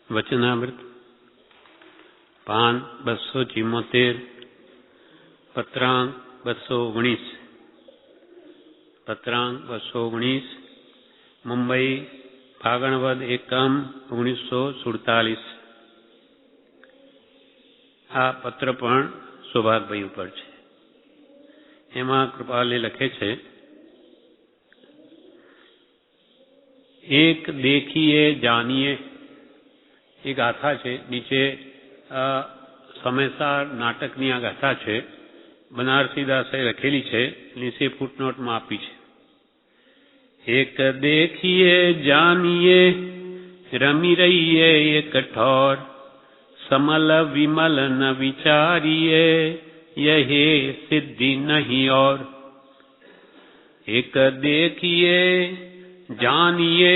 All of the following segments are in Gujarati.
વચનામૃત પાન 274 પત્રાંક 219 પત્રાંક 219 મુંબઈ ફાગણવદ એકમ 1947. આ પત્ર પણ સૌભાગભાઈ ઉપર છે. એમાં કૃપાલે લખે છે, એક દેખીએ જાનીએ એ ગાથા છે. નીચે સમયસાર નાટકની આ ગાથા છે. બનારસીદાસે લખેલી છે. નીચે ફૂટનોટમાં આપી છે. એક દેખીએ જાનીએ રમી રહીએ એક ઠોર, समल विमल न विचारिए यही सिद्धि नहीं और. एक देखिए जानिए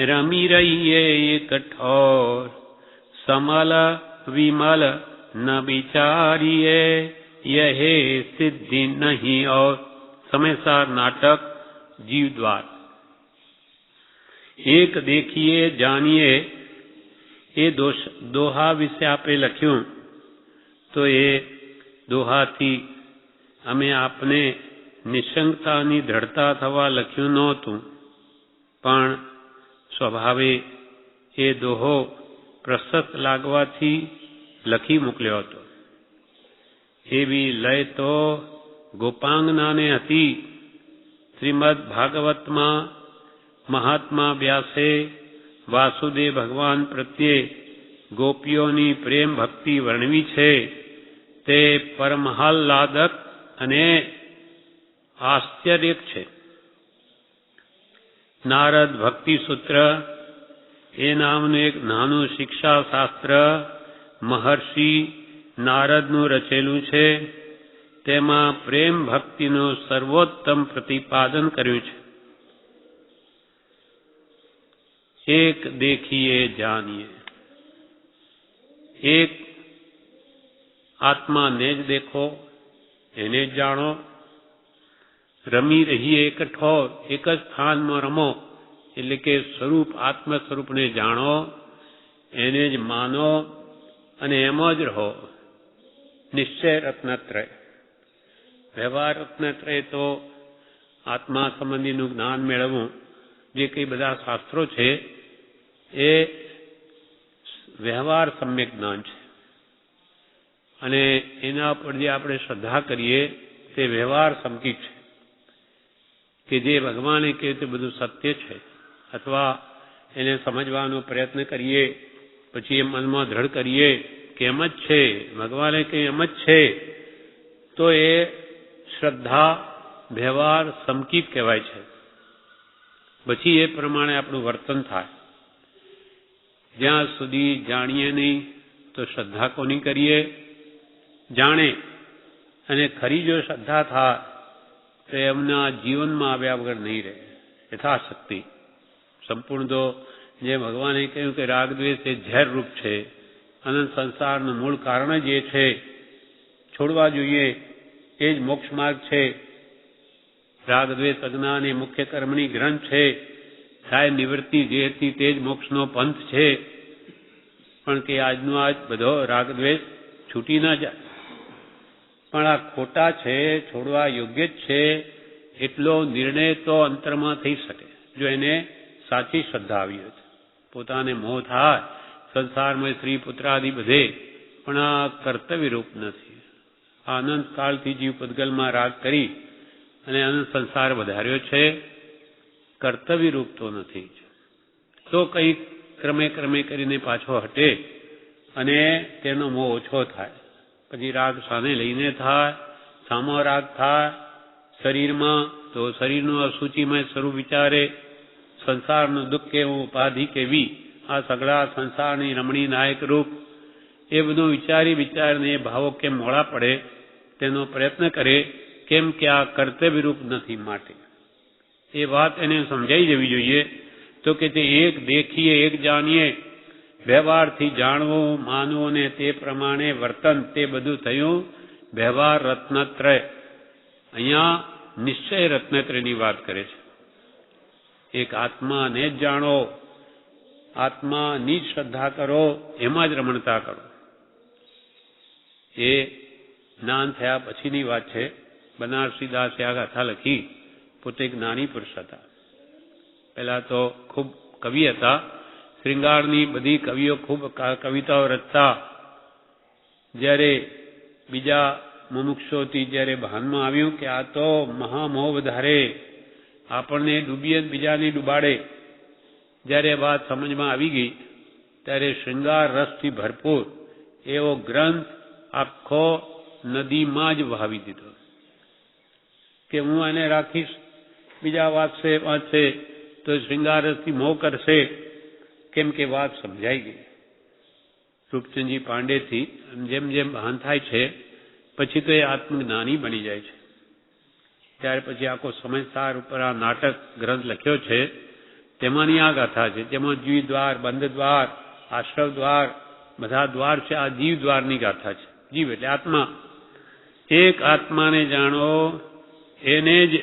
रमी रहिए एक ठोर, समल विमल न विचारिए यही सिद्धि नहीं और. समयसार नाटक जीवद्वार. एक देखिए जानिए એ દોહા વિશે આપણે લખ્યું તો એ દોહાથી અમે આપને નિશંકતાની દ્રઢતા થવા લખ્યું નહોતું, પણ સ્વભાવે એ દોહો પ્રશસ્ત લાગવાથી લખી મોકલ્યો હતો. એવી લય તો ગોપાંગનાને હતી. શ્રીમદ ભાગવતમાં મહાત્મા વ્યાસે વાસુદેવ ભગવાન પ્રત્યે ગોપીઓની પ્રેમ ભક્તિ વર્ણવી છે. તે પરમહાલાદક અને આશ્ચર્યક છે. નારદ ભક્તિ સૂત્ર એ નામનું એક નાનું શિક્ષા શાસ્ત્ર મહર્ષિ નારદનું રચેલું છે. તેમાં પ્રેમ ભક્તિનું સર્વોત્તમ પ્રતિપાદન કર્યું છે. એક દેખીએ જાનીએ, એક આત્માને જ દેખો, એને જ જાણો. રમી રહીએ એક ઠોર, એક જ સ્થાનમાં રમો, એટલે કે સ્વરૂપ આત્મ સ્વરૂપને જાણો, એને જ માનો અને એમ જ રહો. નિશ્ચય રત્નત્રય. વ્યવહાર રત્નત્રય તો આત્મા સંબંધીનું જ્ઞાન મેળવવું, જે કંઈ બધા શાસ્ત્રો છે એ વ્યવહાર સમ્યક જ્ઞાન છે, અને એના પર જે આપણે શ્રદ્ધા કરીએ તે વ્યવહાર સમકીક છે. કે જે ભગવાને કહે તે બધું સત્ય છે, અથવા એને સમજવાનો પ્રયત્ન કરીએ, પછી એ મનમાં દ્રઢ કરીએ કે એમ જ છે, ભગવાને કહે એમ જ છે, તો એ શ્રદ્ધા વ્યવહાર સમકીક કહેવાય છે. પછી એ પ્રમાણે આપણું વર્તન થાય. જ્યાં સુધી જાણીએ નહીં તો શ્રદ્ધા કોની કરીએ? જાણે અને ખરી જો શ્રદ્ધા થાય તો એમના જીવનમાં આવ્યા વગર નહીં રહે. યથાશક્તિ સંપૂર્ણ તો જે ભગવાને કહ્યું કે રાગદ્વેષ એ ઝેરરૂપ છે, અનંત સંસારનું મૂળ કારણ જ એ છે, છોડવા જોઈએ, એ જ મોક્ષ માર્ગ છે. રાગદ્વેષ અજ્ઞાન એ મુખ્ય કર્મની ગ્રંથ છે. થાય નિવૃત્તિ જે હતી તે જ મોક્ષનો પંથ છે. પણ કે આજનો આજ બધો રાગદ્વેષ છૂટી ન જાય. પણ આ ખોટા છે, છોડવા યોગ્ય જ છે, એટલો નિર્ણય તો અંતરમાં થઈ શકે જો એને સાચી શ્રદ્ધા આવી હોય. પોતાને મોહ થાય સંસારમાં સ્ત્રી પુત્રાદિ બધે, પણ આ કર્તવ્યરૂપ નથી. આ અનંત કાળથી જીવ પદગલમાં રાગ કરી અને અનંત સંસાર વધાર્યો છે, કર્તવ્ય રૂપ તો નથી. તો કંઈક ક્રમે ક્રમે કરીને પાછો હટે અને તેનો મોહ ઓછો થાય. પછી રાગ સાને લઈને થાય, સામો રાગ થાય શરીરમાં, તો શરીરનું અસૂચિમય સ્વરૂપ વિચારે, સંસારનું દુઃખ કેવું, ઉપાધિ કેવી, આ સગળા સંસારની રમણી નાયક રૂપ, એ બધું વિચારી વિચારીને ભાવો કેમ મોડા પડે તેનો પ્રયત્ન કરે. કેમ કે આ કર્તવ્યરૂપ નથી. માટે એ વાત એને સમજાઈ જવી જોઈએ. તો કે તે એક દેખીએ એક જાણીએ, વ્યવહારથી જાણવું, માનવું ને તે પ્રમાણે વર્તન, તે બધું થયું વ્યવહાર રત્નત્રય. અહીંયા નિશ્ચય રત્નત્રયની વાત કરે છે. એક આત્માને જ જાણો, આત્માની જ શ્રદ્ધા કરો, એમાં જ રમણતા કરો. એ જ્ઞાન થયા પછીની વાત છે. બનારસીદાસે આ ગાથા લખી. પોતે જ્ઞાની પુરુષ હતા. પહેલા તો ખૂબ કવિ હતા. શ્રૃંગારની બધી કવિઓ ખૂબ કવિતાઓ રચતા. જ્યારે બીજા મુમુક્ષોથી જ્યારે ભાનમાં આવ્યું કે આ તો મહામોહ વધારે, આપણને ડૂબીએ બીજાને ડૂબાડે, જ્યારે વાત સમજમાં આવી ગઈ ત્યારે શૃંગાર રસથી ભરપૂર એવો ગ્રંથ આખો નદીમાં જ વહાવી દીધો કે હું આને રાખીશ, બીજા વાંચશે તો શૃંગાર રસથી મોહ કરશે, કેમ કે વાત સમજાઈ ગઈ. રૂપચંદજી પાંડેથી જેમ જેમ ભાન થાય છે પછી તો એ આત્મજ્ઞાની બની જાય છે. ત્યાર પછી આખો સમજસાર ઉપર આ નાટક ગ્રંથ લખ્યો છે. તેમાંની આ ગાથા છે. તેમાં જીવ દ્વાર, બંધ દ્વાર, આશ્રવ દ્વાર, બધા દ્વાર છે. આ જીવ દ્વારની ગાથા છે. જીવ એટલે આત્મા. એક આત્માને જાણો, એને જ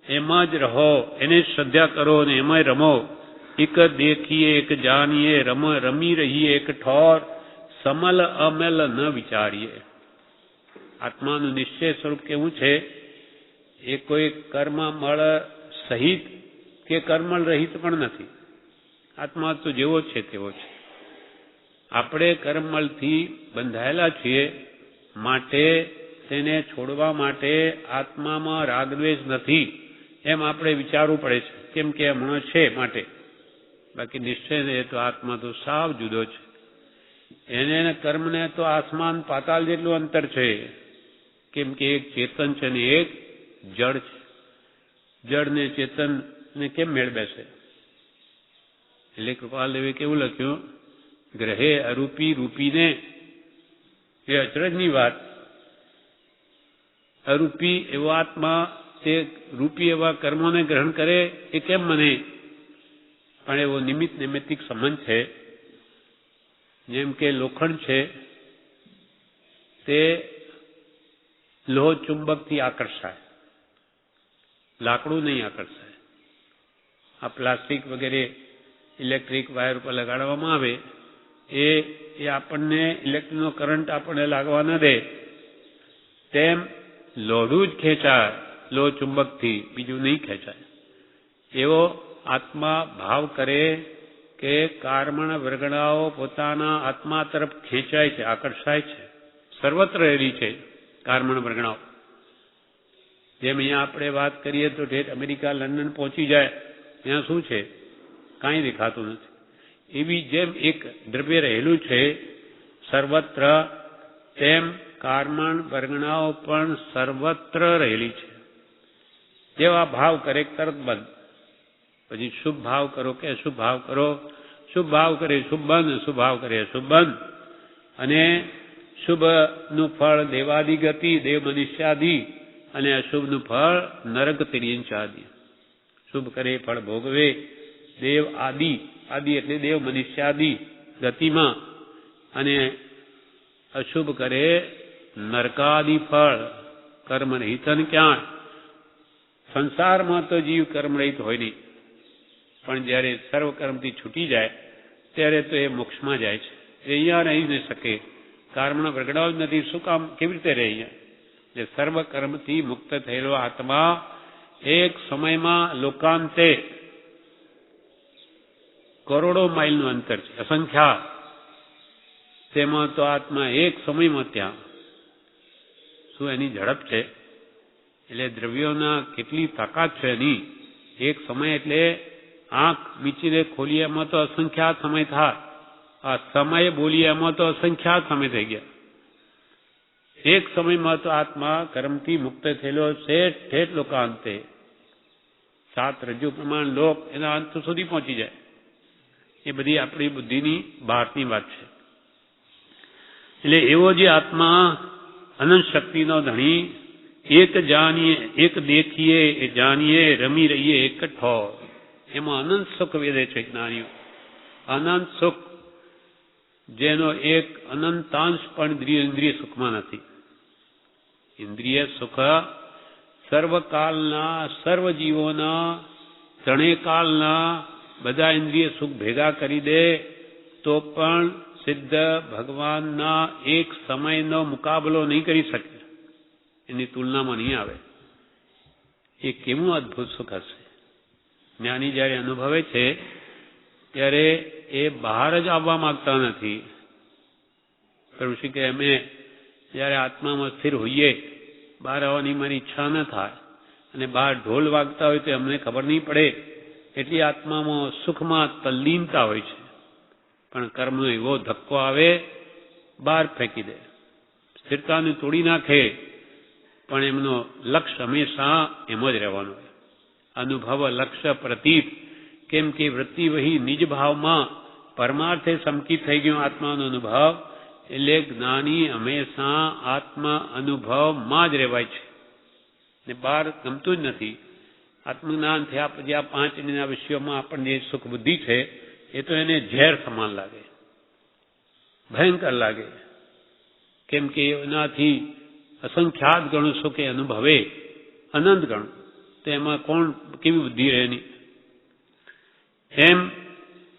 એમાં જ રહો, એને જ શ્રદ્ધા કરો અને એમાં રમો. એક દેખીએ એક જાણીએ, રમી રહીએ એક ઠોર, સમલ અમલ ન વિચારીએ. આત્માનું નિશ્ચય સ્વરૂપ કેવું છે? એ કોઈ કર્મમળ સહિત કે કર્મળ રહિત પણ નથી. આત્મા તો જેવો છે તેવો છે. આપણે કર્મમળથી બંધાયેલા છીએ, માટે તેને છોડવા માટે આત્મામાં રાગદ્વેષ નથી એમ આપણે વિચારવું પડે છે, કેમ કે હમણાં છે માટે. બાકી નિશ્ચય તો આત્મા તો સાવ જુદો છે. એને કર્મને તો આસમાન પાતાળ જેટલું અંતર છે, કેમ કે એક ચેતન છે ને એક જળ છે. જળ ને ચેતન ને કેમ મેળ બેસે? એટલે કૃપાલદેવે કેવું લખ્યું? ગ્રહે અરૂપી રૂપીને, એ અચરજની વાત. અરૂપી એવો આત્મા તે રૂપી એવા કર્મોને ગ્રહણ કરે એ કેમ મને? પણ એવો નિમિત્ત નૈમિત્તિક સંબંધ છે. જેમ કે લોખંડ છે તે લોહ ચુંબકથી આકર્ષાય, લાકડું નહીં આકર્ષાય. આ પ્લાસ્ટિક વગેરે ઇલેક્ટ્રિક વાયર ઉપર લગાડવામાં આવે એ આપણને ઇલેક્ટ્રિકનો કરંટ આપણને લાગવા ન દે, તેમ લોઢું જ ખેંચાય લોહ ચુંબકથી, બીજું નહીં ખેંચાય. એવો આત્મા ભાવ કરે કે કારમણ વર્ગણાઓ પોતાના આત્મા તરફ ખેંચાય છે, આકર્ષાય છે. સર્વત્ર રહેલી છે કારમણ વર્ગણાઓ. જેમ અહીંયા આપણે વાત કરીએ તો ઠેઠ અમેરિકા, લંડન પહોંચી જાય, ત્યાં શું છે? કાંઈ દેખાતું નથી. એવી જેમ એક દ્રવ્ય રહેલું છે સર્વત્ર, તેમ કારમણ વર્ગણાઓ પણ સર્વત્ર રહેલી છે. જેવા ભાવ કરે તરત બંધ. પછી શુભ ભાવ કરો કે અશુભ ભાવ કરો, શુભ ભાવ કરે શુભ બંધ, અશુભ ભાવ કરે અશુભ બંધ. અને શુભનું ફળ દેવાદિ ગતિ, દેવ મનુષ્યાદિ, અને અશુભનું ફળ નરક તિર્યંચાદિ. શુભ કરે ફળ ભોગવે દેવ આદિ, આદિ એટલે દેવ મનુષ્યાદિ ગતિમાં, અને અશુભ કરે નરકાદિ ફળ. કર્મ રહિતન ક્યાં? સંસારમાં તો જીવ કર્મ રહિત હોય નહીં, પણ જ્યારે સર્વકર્મથી છૂટી જાય ત્યારે તો એ મોક્ષમાં જાય છે. એ અહીંયા રહી ન શકે, કારમણ વર્ગડાઓ જ નથી. શું કામ? કેવી રીતે રહે અહીંયા? જે સર્વકર્મથી મુક્ત થયેલો આત્મા એક સમયમાં લોકાંતે કરોડો માઇલનું અંતર છે, અસંખ્યા. તેમાં તો આત્મા એક સમયમાં ત્યાં. શું એની ઝડપ છે? એટલે દ્રવ્યોના કેટલી તાકાત છે એની. એક સમય એટલે આંખ મીચીને ખોલીએ એમાં તો અસંખ્યાત સમય થાય, આ સમય બોલીએ એમાં તો અસંખ્યાત સમય થઈ ગયા. એક સમયમાં તો આત્મા કર્મથી મુક્ત થયેલો ઠેઠ લોકાંતે, 7 રજ્જુ પ્રમાણ લોક એના અંત સુધી પહોંચી જાય. એ બધી આપણી બુદ્ધિની બહારની વાત છે. એટલે એવો જે આત્મા અનંત શક્તિનો ધણી, એક જાણીએ એક દેખીએ એ જાણીએ, રમી રહીએ એક ઠોર. એમાં અનંત સુખ વેદે છે જ્ઞાનીઓ. અનંત સુખ જેનો એક અનંતાંશ પણ ઇન્દ્રિય સુખમાં નથી. ઇન્દ્રિય સુખ સર્વકાલના, સર્વજીવોના, ત્રણેય કાલના બધા ઇન્દ્રિય સુખ ભેગા કરી દે તો પણ સિદ્ધ ભગવાનના એક સમયનો મુકાબલો નહીં કરી શકે, એની તુલનામાં નહીં આવે. એ કેવું અદભુત સુખ હશે. જ્ઞાની જ્યારે અનુભવે છે ત્યારે એ બહાર જ આવવા માંગતા નથી. પ્રભુ કે અમે જ્યારે આત્મામાં સ્થિર હોઈએ, બહાર આવવાની મારી ઈચ્છા ન થાય, અને બહાર ઢોલ વાગતા હોય તો અમને ખબર નહીં પડે, એટલી આત્મામાં સુખમાં તલ્લીનતા હોય છે. પણ કર્મનો એવો ધક્કો આવે, બહાર ફેંકી દે, સ્થિરતાને તોડી નાખે. પણ એમનો લક્ષ્ય હંમેશા એમ જ રહેવાનું હોય. અનુભવ લક્ષ્ય પ્રતીત, કેમ કે વૃત્તિ વહી નિજ ભાવમાં પરમાર્થે સમકિત થઈ ગયો આત્માનો અનુભવ. એટલે જ્ઞાની હંમેશા આત્મા અનુભવમાં જ રહેવાય છે ને બહાર ગમતું જ નથી. આત્મજ્ઞાન થયા પછી આ 5 ઇન્દ્રિયના વિષયોમાં આપણને જે સુખ બુદ્ધિ છે એ તો એને ઝેર સમાન લાગે, ભયંકર લાગે. કેમ કે એનાથી અસંખ્યાત ગણું સુખ એ અનુભવે, અનંત ગણું. તો એમાં કોણ કેવી બુદ્ધિ રહે નહીં. એમ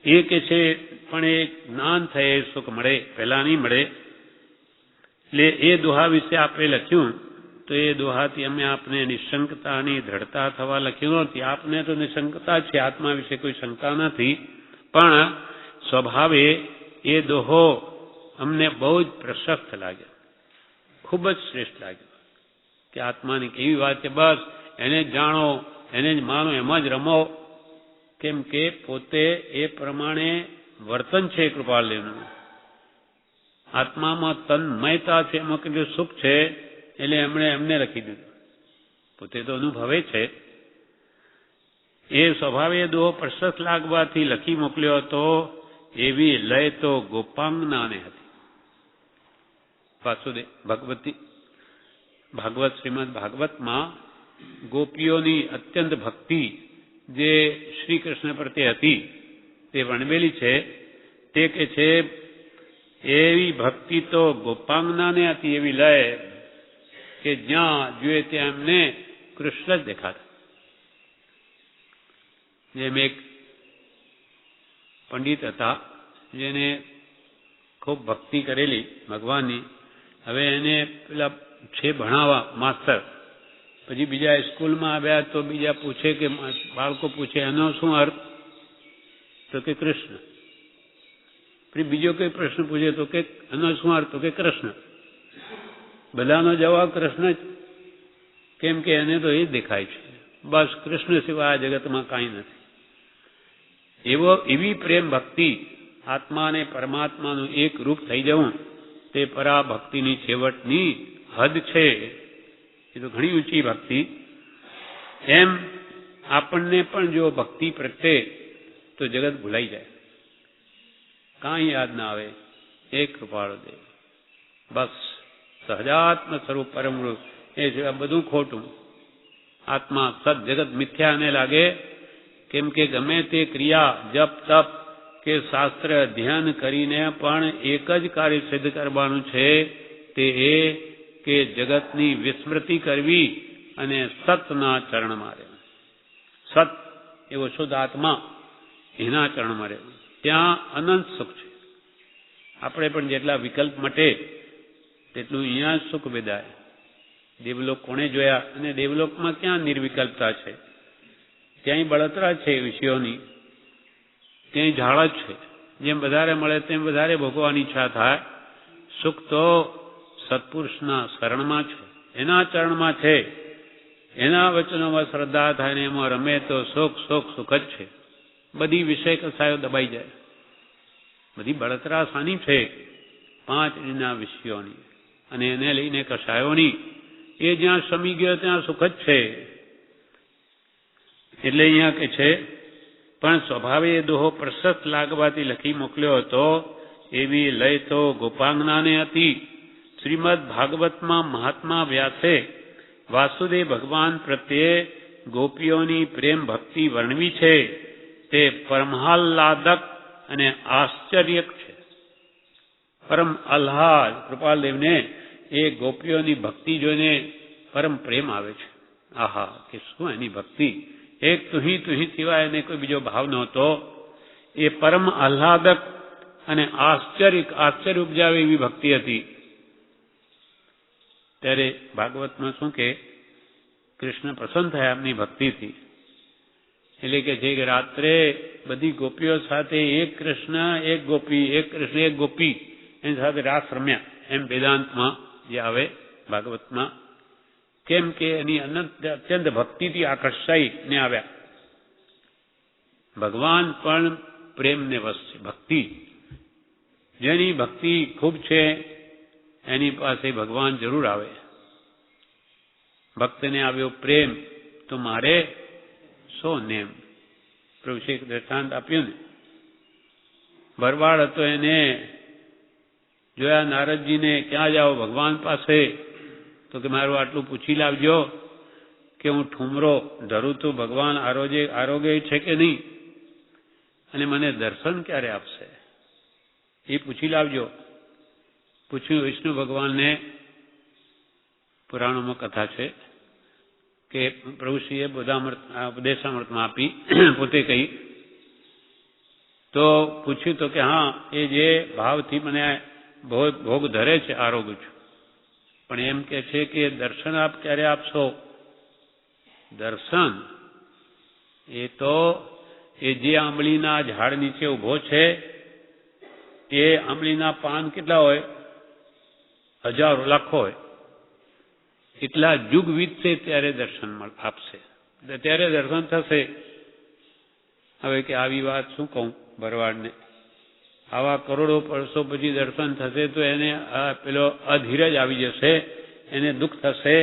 એ કે છે પણ એ જ્ઞાન થયે સુખ મળે, પહેલા નહીં મળે. એટલે એ દોહા વિશે આપણે લખ્યું તો એ દોહાથી અમે આપને નિશંકતાની દ્રઢતા થવા લખ્યું નથી. આપને તો નિશંકતા છે, આત્મા વિશે કોઈ શંકા નથી. પણ સ્વભાવે એ દોહો અમને બહુ જ પ્રશસ્ત લાગ્યો, ખૂબ જ શ્રેષ્ઠ લાગ્યો. કે આત્માની કેવી વાત છે, બસ એને જ જાણો, એને જ માનો, એમાં જ રમો. કેમ કે પોતે એ પ્રમાણે વર્તન છે કૃપાલદેવનું. આત્મામાં તન્મયતા છે, એમાં કેટલું સુખ છે, એટલે એમણે એમને લખી દીધું. પોતે તો અનુભવે છે. એ સ્વભાવે દોહો પ્રશસ્ત લાગવાથી લખી મોકલ્યો હતો. એવી લય તો ગોપાંગનાને હતી. વાસુદેવ ભાગવત શ્રીમદ ભાગવતમાં ગોપીઓની અત્યંત ભક્તિ જે શ્રી કૃષ્ણ પ્રત્યે હતી તે વર્ણવેલી છે. તે કે છે એવી ભક્તિ તો ગોપાંગનાને હતી, એવી લય કે જ્યાં જોઈએ ત્યાં એમને કૃષ્ણ જ દેખાતા. જેમ એક પંડિત હતા જેને ખૂબ ભક્તિ કરેલી ભગવાનની. હવે એને પેલા છે ભણાવવા માસ્તર, પછી બીજા સ્કૂલમાં આવ્યા તો બીજા પૂછે કે બાળકો પૂછે એનો શું અર્થ, તો કે કૃષ્ણ. પછી બીજો કોઈ પ્રશ્ન પૂછે તો કે એનો શું અર્થ, તો કે કૃષ્ણ. બધાનો જવાબ કૃષ્ણ જ. કેમ કે એને તો એ જ દેખાય છે, બસ કૃષ્ણ સિવાય આ જગતમાં કાંઈ નથી. એવી પ્રેમ ભક્તિ, આત્મા અને પરમાત્માનું એક રૂપ થઈ જવું, તે પરાભક્તિની છેવટની હદ છે. એ તો ઘણી ઊંચી ભક્તિ. એમ આપણને પણ જો ભક્તિ પ્રત્યે તો જગત ભૂલાઈ જાય, કાંઈ યાદ ના આવે. એક કૃપાળો દેવ, બસ સહજાત્મ સ્વરૂપ પરમરૂપ, એ સિવાય બધું ખોટું. આત્મા સત જગત મિથ્યાને લાગે. કેમ કે ગમે તે ક્રિયા, જપ તપ કે શાસ્ત્ર અધ્યયન કરીને પણ એક જ કાર્ય સિદ્ધ કરવાનું છે, તે એ કે જગતની વિસ્મૃતિ કરવી અને સતના ચરણમાં રહેવું. સત એવો શુદ્ધ આત્મા, એના ચરણમાં રહેવું. ત્યાં અનંત સુખ છે. આપણે પણ જેટલા વિકલ્પ મટે તેટલું અહીંયા જ સુખ વેદાય. દેવલોક કોણે જોયા? અને દેવલોકમાં ક્યાં નિર્વિકલ્પતા છે? ત્યાંય બળતરા છે વિષયોની, ત્યાંય ઝાડ જ છે. જેમ વધારે મળે તેમ વધારે ભોગવવાની ઈચ્છા થાય. સુખ તો સત્પુરુષના શરણમાં છે, એના ચરણમાં છે. એના વચનોમાં શ્રદ્ધા થાય ને એમાં રમે તો સુખ સુખ સુખ જ છે. બધી વિષય કસાયો દબાઈ જાય. બધી બળતરા શાની છે? 5 ઇન્દ્રિયના વિષયોની અને એને લઈને કસાયોની. એ જ્યાં શમી ગયો ત્યાં સુખ જ છે. એટલે અહીંયા કે છે પણ સ્વભાવે એ દોહો પ્રશસ્ત લાગવાથી લખી મોકલ્યો હતો. એવી લય તો ગોપાંગનાને હતી. શ્રીમદ ભાગવતમાં મહાત્મા વ્યાસે વાસુદેવ ભગવાન પ્રત્યે ગોપીઓની પ્રેમ ભક્તિ વર્ણવી છે. તે પરમાહલાદક અને આશ્ચર્યક છે. પરમ આહ્લાદ કૃપાલદેવને એ ગોપીઓની ભક્તિ જોઈને પરમ પ્રેમ આવે છે. આહા, કે શું એની ભક્તિ! એક તુહી સિવાય એને કોઈ બીજો ભાવ નહોતો. એ પરમ આહ્લાદક અને આશ્ચર્ય ઉપજાવે એવી ભક્તિ હતી. ત્યારે ભાગવતમાં શું કે કૃષ્ણ પ્રસન્ન થયા એમની ભક્તિથી. એટલે કે છે કે રાત્રે બધી ગોપીઓ સાથે એક કૃષ્ણ એક ગોપી, એક કૃષ્ણ એક ગોપી એની સાથે રાસ રમ્યા. એમ વેદાંતમાં જે આવે ભાગવતમાં, કેમ કે એની અત્યંત ભક્તિથી આકર્ષાઈને આવ્યા. ભગવાન પણ પ્રેમને વશ છે. ભક્તિ જેની ભક્તિ ખૂબ છે એની પાસે ભગવાન જરૂર આવે. ભક્તને આવ્યો પ્રેમ તો મારે સો નેમ. પ્રભુએ એક દ્રષ્ટાંત આપ્યું ને, ભરવાડ હતો, એને જોયા નારદજીને, ક્યાં જાઓ? ભગવાન પાસે. તો કે મારું આટલું પૂછી લાવજો કે હું ઠુમરો ધરું તો ભગવાન આરોગ્ય છે કે નહીં, અને મને દર્શન ક્યારે આપશે એ પૂછી લાવજો. પૂછ્યું વિષ્ણુ ભગવાનને. પુરાણોમાં કથા છે કે પ્રભુશ્રીએ ઉપદેશામૃતમાં આપી, પોતે કહી. તો પૂછ્યું તો કે હા, એ જે ભાવથી મને ભોગ ધરે છે આરોગ્ય છું, પણ એમ કે છે કે દર્શન આપ ક્યારે આપશો? દર્શન એ તો એ જે આંબલીના ઝાડ નીચે ઉભો છે, એ આંબલીના પાન કેટલા હોય? હજારો લાખો હોય. એટલા યુગ વીતશે ત્યારે દર્શન આપશે, ત્યારે દર્શન થશે. હવે કે આવી વાત શું કહું ભરવાડને? આવા કરોડો વર્ષો પછી દર્શન થશે તો એને પેલો અધીરજ આવી જશે, એને દુઃખ થશે.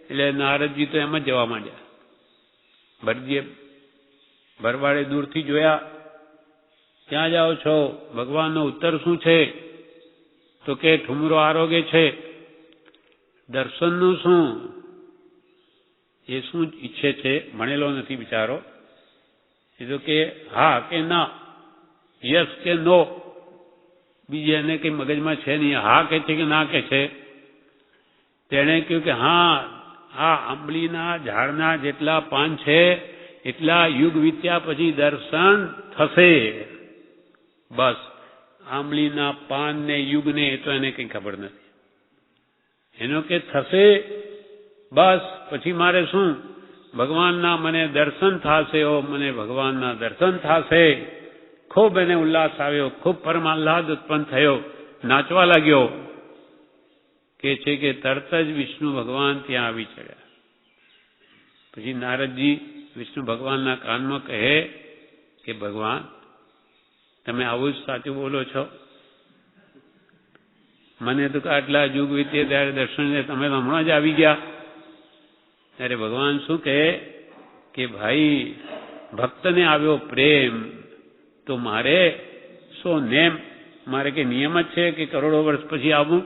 એટલે નારદજી તો એમ જ જવા માંડ્યા. ભરજીએ ભરવાડે દૂરથી જોયા. ક્યાં જાઓ છો? ભગવાનનો ઉત્તર શું છે? તો કે ઠુમરો આરોગ્ય છે. દર્શનનું શું? એ શું ઈચ્છે છે? ભણેલો નથી બિચારો. એ તો કે હા કે ના, યસ કે નો, બીજે એને કઈ મગજમાં છે નહીં. હા કે છે કે ના કે છે? તેણે કહ્યું કે હા, આ આંબલીના ઝાડના જેટલા પાન છે એટલા યુગ વીત્યા પછી દર્શન થશે. બસ આંબલીના પાન ને યુગ ને એ તો એને કઈ ખબર નથી. એનો કે થશે, બસ પછી મારે શું? ભગવાનના મને દર્શન થશે. મને ભગવાનના દર્શન થશે. ખૂબ એને ઉલ્લાસ આવ્યો, ખૂબ પરમાહ્લાદ ઉત્પન્ન થયો, નાચવા લાગ્યો. કે છે કે તરત જ વિષ્ણુ ભગવાન ત્યાં આવી ચડ્યા. પછી નારદજી વિષ્ણુ ભગવાનના કાનમાં કહે કે ભગવાન, તમે આવું જ સાચું બોલો છો? મને તો આટલા યુગ વીતે ત્યારે દર્શન તમે હમણાં જ આવી ગયા. ત્યારે ભગવાન શું કહે કે ભાઈ, ભક્તને આવ્યો પ્રેમ તો મારે શું નેમ? મારે કે નિયમ જ છે કે કરોડો વર્ષ પછી આવું?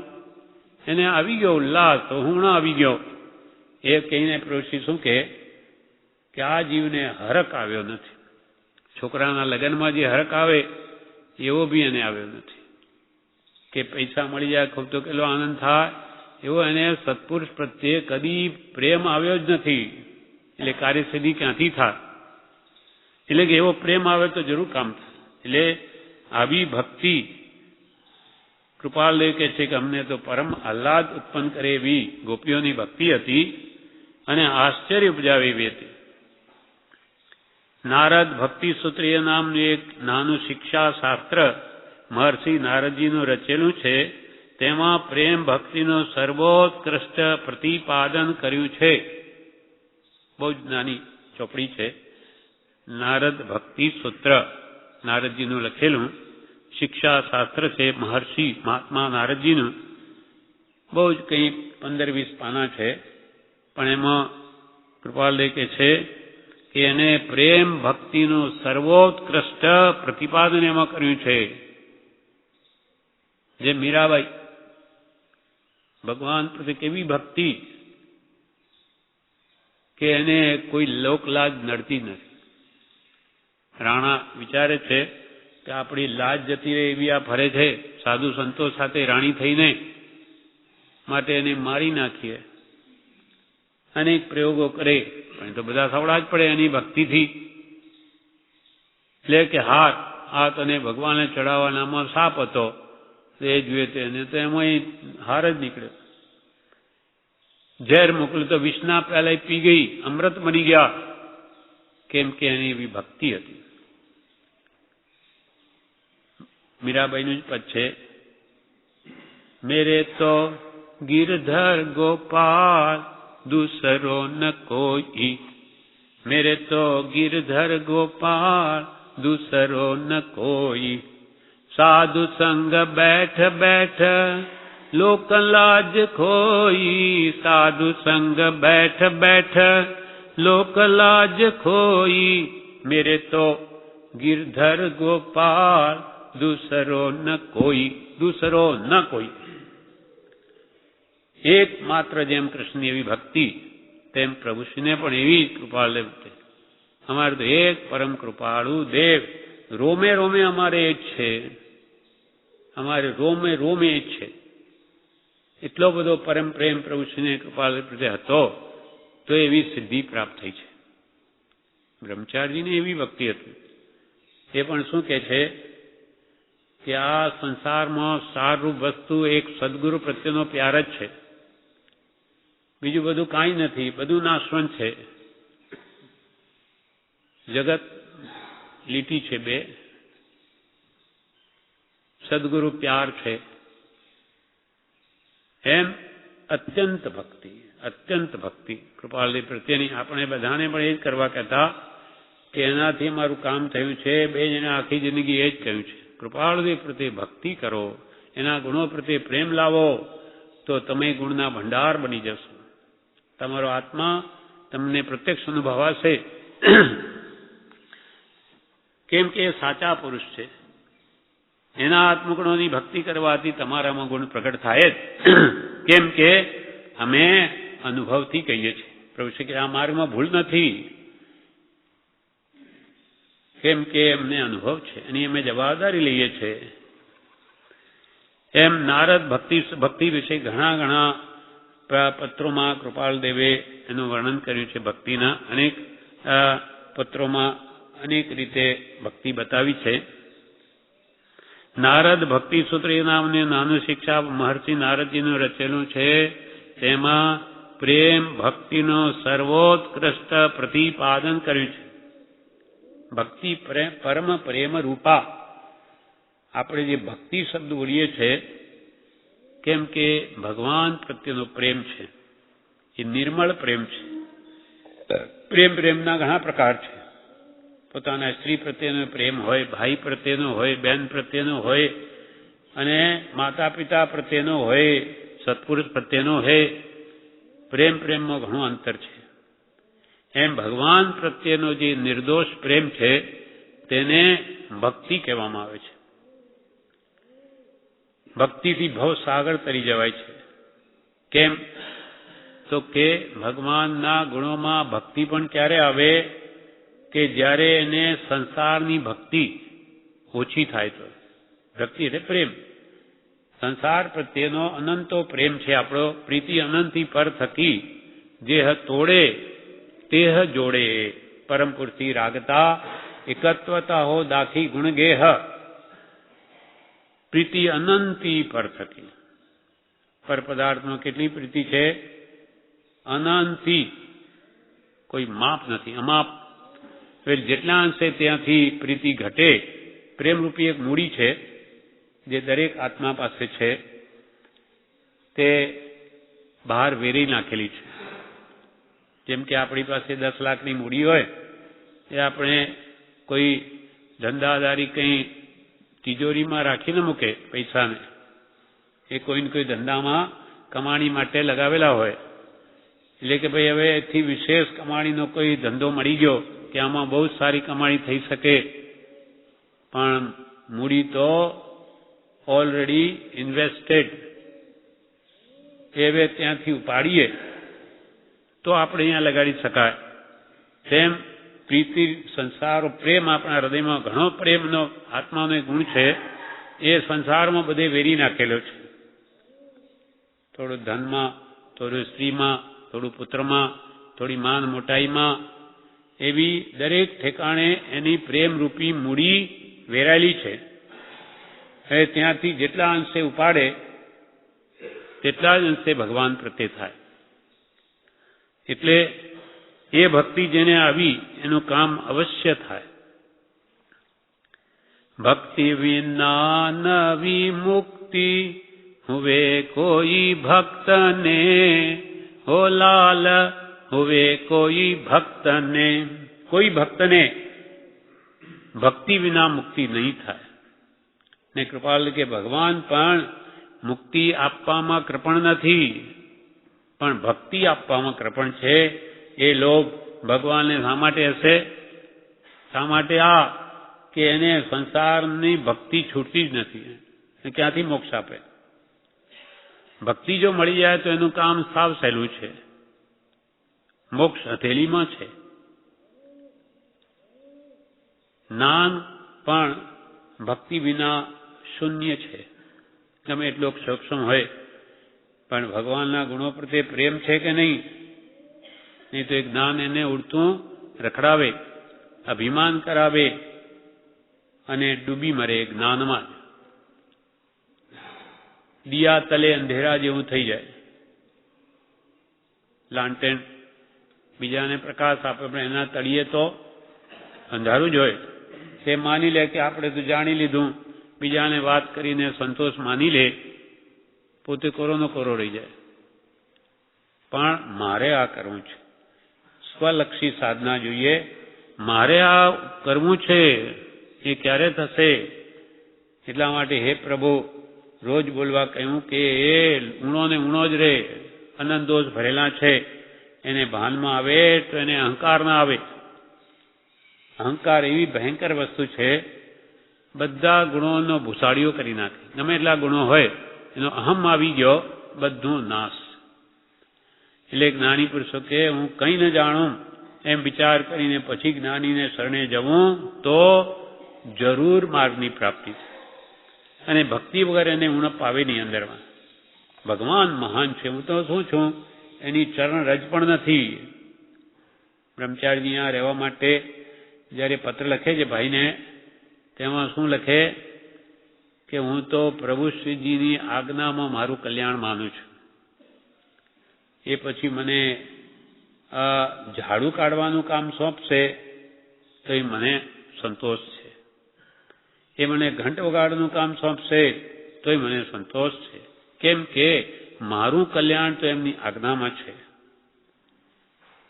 એને આવી ગયો ઉલ્લાસ, તો હું હમણાં આવી ગયો. એ કહીને પ્રભુશ્રી શું કે આ જીવને હરખ આવ્યો નથી. છોકરાના લગ્નમાં જે હરખ આવે એવો બી એને આવ્યો નથી. કે પૈસા મળી જાય ખૂબ તો કેટલો આનંદ થાય, એવો એને સત્પુરુષ પ્રત્યે કદી પ્રેમ આવ્યો જ નથી. એટલે કાર્યસિદ્ધિ ક્યાંથી થાય? એટલે કે એવો પ્રેમ આવે તો જરૂર કામ થાય. એટલે આવી ભક્તિ કૃપાલય કે છે કે અમને તો પરમ આહ્લાદ ઉત્પન્ન કરે એવી ગોપીઓની ભક્તિ હતી અને આશ્ચર્ય ઉપજાવે એવી હતી. નારદ ભક્તિ સૂત્રીય નામનું એક નાનું શિક્ષા શાસ્ત્ર મહર્ષિ નારદજીનું રચેલું છે. તેમાં પ્રેમ ભક્તિનું સર્વોત્કૃષ્ટ પ્રતિપાદન કર્યું છે. બહુ જ નાની ચોપડી છે. નારદ ભક્તિ સૂત્ર નારદજીનું લખેલું શિક્ષા શાસ્ત્ર છે. મહર્ષિ મહાત્મા નારદજીનું. બહુ જ કંઈ 15-20 પાના છે. પણ એમાં કૃપાલય કે છે કે એને પ્રેમ ભક્તિનું સર્વોત્કૃષ્ટ પ્રતિપાદન એમાં કર્યું છે. જે મીરાબાઈ ભગવાન પ્રત્યે કેવી ભક્તિ કે એને કોઈ લોકલાજ નડતી નથી. રાણા વિચારે છે કે આપણી લાજ જતી રહે એવી આ ફરે છે સાધુ સંતો સાથે રાણી થઈને, માટે એને મારી નાખીએ. અનેક પ્રયોગો કરે, પણ તો બધા સવડા જ પડે એની ભક્તિથી. એટલે કે હાર આ તને ભગવાને ચડાવવાનામાં સાપ હતો, એ જોઈએ તેને તો એમાં હાર જ નીકળ્યો. ઝેર મોકલ્યું તો વિષના પહેલા પી ગઈ, અમૃત બની ગયા, કેમ કે એની એવી ભક્તિ હતી. મીરાબાઈનું જ પદ છે, મેરે તો गिरधर गोपाल दूसरो न कोई, मेरे तो गिरधर गोपाल दूसरो न कोई, साधु संग बैठ बैठ लोक लाज खोई, साधु संग बैठ बैठ लोक लाज खोई, मेरे तो गिरधर गोपाल दूसरो न कोई, दूसरो न कोई. એકમાત્ર જેમ કૃષ્ણની એવી ભક્તિ તેમ પ્રભુશ્રીને પણ એવી કૃપાળુ છે. અમારે તો એક પરમ કૃપાળુ દેવ, રોમે રોમે અમારે એ જ છે, અમારે રોમે રોમે એ જ છે. એટલો બધો પરમ પ્રેમ પ્રભુશ્રીને કૃપાળુ પ્રત્યે હતો તો એવી સિદ્ધિ પ્રાપ્ત થઈ છે. બ્રહ્મચારીજીને એવી ભક્તિ હતી. એ પણ શું કહે છે કે આ સંસારમાં સારરૂપ વસ્તુ એક સદગુરુ પ્રત્યેનો પ્યાર જ છે, બીજું બધું કાંઈ નથી, બધું નાશવંત છે. જગત લીટી છે બે, સદગુરુ પ્યાર છે. એમ અત્યંત ભક્તિ, અત્યંત ભક્તિ કૃપાળદેવ પ્રત્યેની આપણે બધાને પણ એ જ કરવા કહેતા કે એનાથી અમારું કામ થયું છે. બે જણા આખી જિંદગી એ જ કહ્યું છે, કૃપાળદેવ પ્રત્યે ભક્તિ કરો, એના ગુણો પ્રત્યે પ્રેમ લાવો તો તમે ગુણના ભંડાર બની જશો. તમારો આત્મા તમને પ્રત્યક્ષ અનુભવાશે, કેમ કે એ સાચા પુરુષ છે. એના આત્મગુણોની ભક્તિ કરવાથી તમારામાં ગુણ પ્રગટ થાય જ, કેમ કે અમે અનુભવથી કહીએ છીએ. પ્રભુ શ્રી કે આ માર્ગમાં ભૂલ નથી, કેમ કે અમને અનુભવ છે, એની અમે જવાબદારી લઈએ છીએ. એમ નારદ ભક્તિ વિશે ઘણા પત્રોમાં કૃપાળદેવે એનું વર્ણન કર્યું છે. ભક્તિના અનેક પત્રોમાં અનેક રીતે ભક્તિ બતાવી છે. નારદ ભક્તિ સૂત્ર એ નામની નાનું શિક્ષા મહર્ષિ નારદજીનું રચેલું છે. તેમાં પ્રેમ ભક્તિનો સર્વોત્કૃષ્ટ પ્રતિપાદન કર્યું છે. ભક્તિ પરમ પ્રેમ રૂપા. આપણે જે ભક્તિ શબ્દ બોલીએ છીએ, કેમ કે ભગવાન પ્રત્યેનો પ્રેમ છે એ નિર્મળ પ્રેમ છે. પ્રેમના ઘણા પ્રકાર છે. પોતાના સ્ત્રી પ્રત્યેનો પ્રેમ હોય, ભાઈ પ્રત્યેનો હોય, બેન પ્રત્યેનો હોય, અને માતા પિતા પ્રત્યેનો હોય, સત્પુરુષ પ્રત્યેનો હોય. પ્રેમમાં ઘણું અંતર છે. એમ ભગવાન પ્રત્યેનો જે નિર્દોષ પ્રેમ છે તેને ભક્તિ કહેવામાં આવે છે. ભક્તિથી ભવસાગર તરી જવાય છે. કેમ તો કે ભગવાનના ગુણોમાં ભક્તિ પણ ક્યારે આવે કે જ્યારે એને સંસારની ભક્તિ ઓછી થાય તો. ભક્તિ એટલે પ્રેમ. સંસાર પ્રત્યેનો અનંતો પ્રેમ છે આપણો. પ્રીતિ અનંતી પર થકી જેહ તોડે તેહ જોડે, પરમ પુરુષથી રાગતા એકત્વતા હો દાખી ગુણ ગેહ. પ્રીતિ અનંતી પર થકી. પર પદાર્થમાં કેટલી પ્રીતિ છે? અનંતી, કોઈ માપ નથી, અમાપ. જેટલા અંશે ત્યાંથી પ્રીતિ ઘટે. પ્રેમરૂપી એક મૂડી છે જે દરેક આત્મા પાસે છે, તે બહાર વેરી નાખેલી છે. જેમ કે આપણી પાસે 10 લાખની મૂડી હોય, એ આપણે કોઈ ધંધાદારી કંઈ તિજોરીમાં રાખીને મૂકે પૈસાને, એ કોઈને કોઈ ધંધામાં કમાણી માટે લગાવેલા હોય. એટલે કે ભાઈ હવે એથી વિશેષ કમાણીનો કોઈ ધંધો મળી ગયો કે આમાં બહુ સારી કમાણી થઈ શકે, પણ મૂડી તો ઓલરેડી ઇન્વેસ્ટેડ. હવે ત્યાંથી ઉપાડીએ તો આપણે અહીંયા લગાડી શકાય. તેમ પ્રીતિ, સંસાર, પ્રેમ આપણા હૃદયમાં ઘણો પ્રેમનો આત્માનો ગુણ છે. એ સંસારમાં બધે વેરી નાખેલો છે. થોડું ધનમાં, થોડું સ્ત્રીમાં, થોડું પુત્રમાં, થોડી માન મોટાઈમાં, એવી દરેક ઠેકાણે એની પ્રેમરૂપી મૂડી વેરાયેલી છે. હવે ત્યાંથી જેટલા અંશે ઉપાડે તેટલા જ અંશે ભગવાન પ્રત્યે થાય. એટલે એ ભક્તિ જેને આવી એનું કામ અવશ્ય થાય. ભક્તિ વિના નવી મુક્તિ હુવે કોઈ ભક્તને, હો લાલ હુવે કોઈ ભક્તને. કોઈ ભક્તને ભક્તિ વિના મુક્તિ નહીં થાય. ને કૃપાલ કે ભગવાન પણ મુક્તિ આપવામાં કૃપણ નથી, પણ ભક્તિ આપવામાં કૃપણ છે. એ લોભ ભગવાનને શા માટે હશે? શા માટે આ કે એને સંસારની ભક્તિ છૂટતી જ નથી, ક્યાંથી મોક્ષ આપે? ભક્તિ જો મળી જાય તો એનું કામ સાવ સહેલું છે. મોક્ષ હથેલીમાં છે. જ્ઞાન પણ ભક્તિ વિના શૂન્ય છે. ગમે એટલો સક્ષમ હોય પણ ભગવાનના ગુણો પ્રત્યે પ્રેમ છે કે નહીં તો એ જ્ઞાન એને ઉડતું રખડાવે, અભિમાન કરાવે અને ડૂબી મરે જ્ઞાનમાં જ. દિયા તલે અંધેરા જેવું થઈ જાય. લાંટેન બીજાને પ્રકાશ આપે પણ એના તળિયે તો અંધારું જ હોય. તે માની લે કે આપણે તો જાણી લીધું, બીજાને વાત કરીને સંતોષ માની લે, પોતે કોરોનો કોરો રહી જાય. પણ મારે આ કરવું છે, સ્વલક્ષી સાધના જોઈએ. મારે આ કરવું છે, એ ક્યારે થશે? એટલા માટે હે પ્રભુ રોજ બોલવા કહ્યું કે એ ઊણો ને ઊણો જ રહે, અનંત દોષ ભરેલા છે. એને ભાનમાં આવે તો એને અહંકાર ના આવે. અહંકાર એવી ભયંકર વસ્તુ છે, બધા ગુણોનો ભૂસાડીઓ કરી નાખે. ગમે એટલા ગુણો હોય, એનો અહમ આવી ગયો, બધું નાશ. એટલે જ્ઞાની પુરુષો કે હું કંઈ ન જાણું એમ વિચાર કરીને પછી જ્ઞાનીને શરણે જવું તો જરૂર માર્ગની પ્રાપ્તિ. અને ભક્તિ વગર એને ઉણપ આવે નહીં અંદરમાં. ભગવાન મહાન છે, હું તો શું છું? એની ચરણ રજ પણ નથી. બ્રહ્મચારી અહીંયા રહેવા માટે જ્યારે પત્ર લખે છે ભાઈને, તેમાં શું લખે કે હું તો પ્રભુ શ્રીજીની આજ્ઞામાં મારું કલ્યાણ માનું છું. એ પછી મને ઝાડુ કાઢવાનું કામ સોંપશે તો એ મને સંતોષ છે. એ મને ઘંટ વગાડવાનું કામ સોંપશે તોય મને સંતોષ છે. કેમ કે મારું કલ્યાણ તો એમની આજ્ઞામાં છે.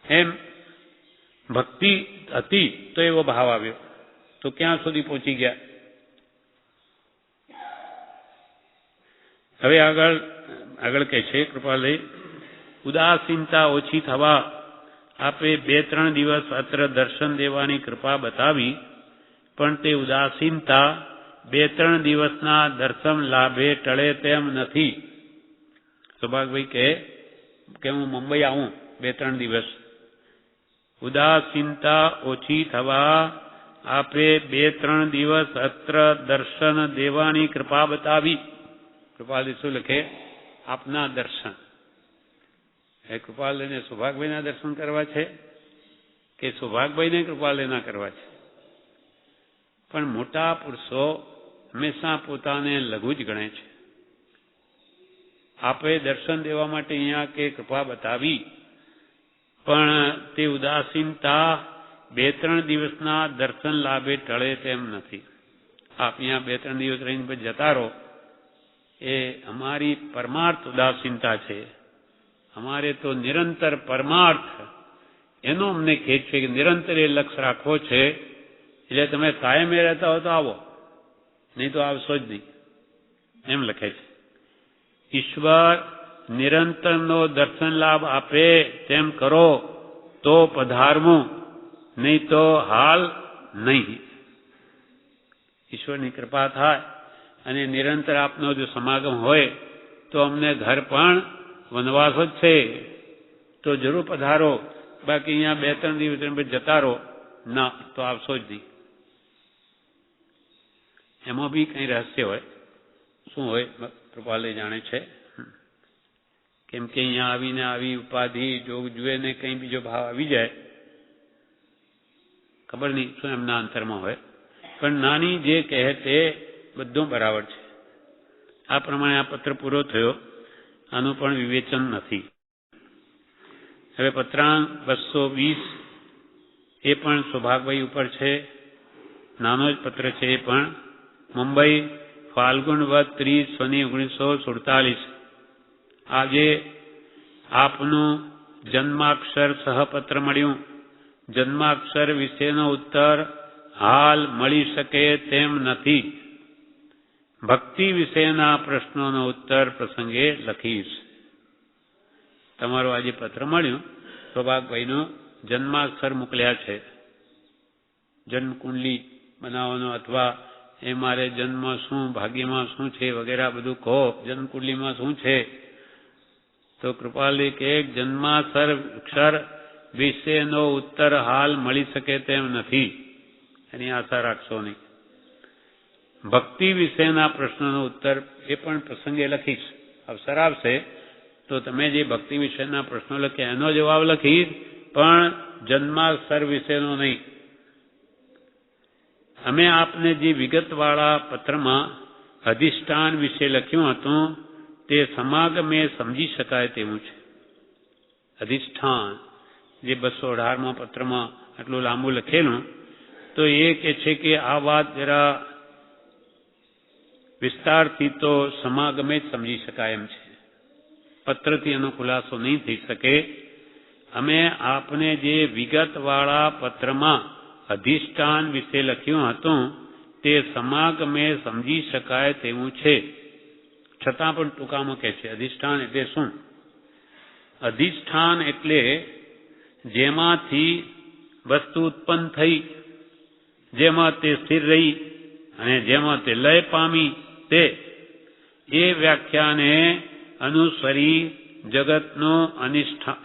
એમ ભક્તિ હતી તો એવો ભાવ આવ્યો, તો ક્યાં સુધી પહોંચી ગયા? હવે આગળ કહે છે કૃપાલય, ઉદાસીનતા ઓછી થવા આપે 2-3 દિવસ અત્ર દર્શન દેવાની કૃપા બતાવી, પણ તે ઉદાસીનતા 2-3 દિવસના દર્શન લાભે ટળે તેમ નથી. સૌભાગભાઈ કે હું મુંબઈ આવું 2-3 દિવસ, ઉદાસીનતા ઓછી થવા આપે 2-3 દિવસ અત્ર દર્શન દેવાની કૃપા બતાવી. કૃપાલય શું લખે? આપના દર્શન. એ કૃપાલયને સૌભાગભાઈના દર્શન કરવા છે કે સૌભાગભાઈને કૃપાલયના કરવા છે? પણ મોટા પુરુષો હંમેશા પોતાને લઘુ જ ગણે છે. આપે દર્શન દેવા માટે અહીંયા કે કૃપા બતાવી, પણ તે ઉદાસીનતા 2-3 દિવસના દર્શન લાભે ટળે તેમ નથી. આપ અહીંયા 2-3 દિવસ રહીને પછી જતા રહો, એ અમારી પરમાર્થ ઉદાસીનતા છે. અમારે તો નિરંતર પરમાર્થ, એનો અમને ખેદ છે કે નિરંતર એ લક્ષ્ય રાખવો છે. એટલે તમે કાયમે રહેતા હો તો આવો, નહીં તો આવશો જ નહીં, એમ લખે છે. ઈશ્વર નિરંતરનો દર્શન લાભ આપે તેમ કરો તો પધારવું, નહીં તો હાલ નહીં. ઈશ્વરની કૃપા થાય અને નિરંતર આપનો જો સમાગમ હોય તો અમને ઘર પણ વનવાસ જ છે, તો જરૂર પધારો. બાકી અહીંયા 2-3 દિવસ જતા રહો, ના તો આવશો જ નહીં. એમાં બી કંઈ રહસ્ય હોય. શું હોય? કૃપાલય જાણે છે કેમ કે અહીંયા આવીને આવી ઉપાધિ જોગ જુએ ને કંઈ બીજો ભાવ આવી જાય, ખબર નહીં શું એમના અંતરમાં હોય, પણ નાની જે કહે તે બધું બરાબર છે. આ પ્રમાણે આ પત્ર પૂરો થયો. આનું પણ વિવેચન નથી. હવે પત્રાંક 220 એ પણ સૌભાગભાઈ ઉપર છે. નાનો જ પત્ર છે. એ પણ મુંબઈ ફાલ્ગુન વદ 30 શનિ 1947. આજે આપનું જન્માક્ષર સહપત્ર મળ્યું. જન્માક્ષર વિશેનો ઉત્તર હાલ મળી શકે તેમ નથી. ભક્તિ વિશેના પ્રશ્નોનો ઉત્તર પ્રસંગે લખીશ. તમારું આજે પત્ર મળ્યું. સૌભાગભાઈનું જન્માક્ષર મોકલ્યા છે. જન્મકુંડલી બનાવવાનો અથવા એ મારે જન્મ શું, ભાગ્યમાં શું છે વગેરે બધું કહો. જન્મકુંડલીમાં શું છે? તો કૃપાલી કે જન્માક્ષર વિશેનો ઉત્તર હાલ મળી શકે તેમ નથી. એની આશા રાખશો નહીં. ભક્તિ વિશેના પ્રશ્નોનો ઉત્તર એ પણ પ્રસંગે લખીશ. અવસર આવશે તો તમે જે ભક્તિ વિશેના પ્રશ્નો લખ્યા એનો જવાબ લખીશ, પણ જન્માક્ષર વિશેનો નહીં. અમે આપને જે વિગતવાળા પત્રમાં અધિષ્ઠાન વિશે લખ્યું હતું તે સમાગમે સમજી શકાય તેવું છે. અધિષ્ઠાન જે 218માં પત્રમાં આટલું લાંબુ લખેલું, તો એ કે છે કે આ વાત જરા વિસ્તારથી તો સમાગમે જ સમજી શકાય એમ છે. પત્રથી એનો ખુલાસો નહીં થઈ શકે. અમે આપને જે વિગતવાળા પત્રમાં અધિષ્ઠાન વિશે લખ્યું હતું તે સમાગમે સમજી શકાય તેવું છે. છતાં પણ ટૂંકામાં કહે છે અધિષ્ઠાન એટલે શું? અધિષ્ઠાન એટલે જેમાંથી વસ્તુ ઉત્પન્ન થઈ, જેમાં તે સ્થિર રહી અને જેમાં તે લય પામી, તે એ વ્યાખ્યાને અનુસરી જગતનું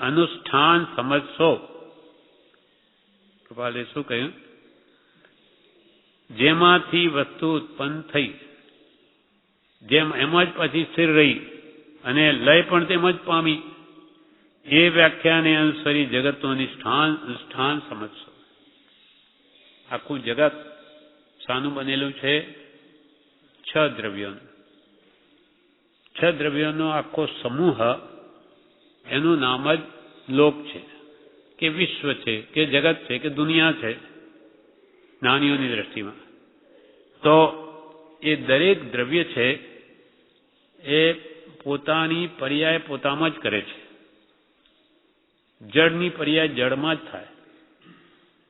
અનુષ્ઠાન સમજશો. કૃપાલે શું કહ્યું? જેમાંથી વસ્તુ ઉત્પન્ન થઈ, જેમ એમ જ પછી સ્થિર રહી અને લય પણ તેમ જ પામી, એ વ્યાખ્યાને અનુસરી જગતનું અનુષ્ઠાન સમજશો. આખું જગત શાનું બનેલું છે? 6 દ્રવ્યોનું. 6 દ્રવ્યોનો આખો સમૂહ, એનું નામ જ લોક છે કે વિશ્વ છે કે જગત છે કે દુનિયા છે જ્ઞાનીઓની દ્રષ્ટિમાં. તો એ દરેક દ્રવ્ય છે એ પોતાની પર્યાય પોતામાં જ કરે છે. જળની પર્યાય જળમાં જ થાય.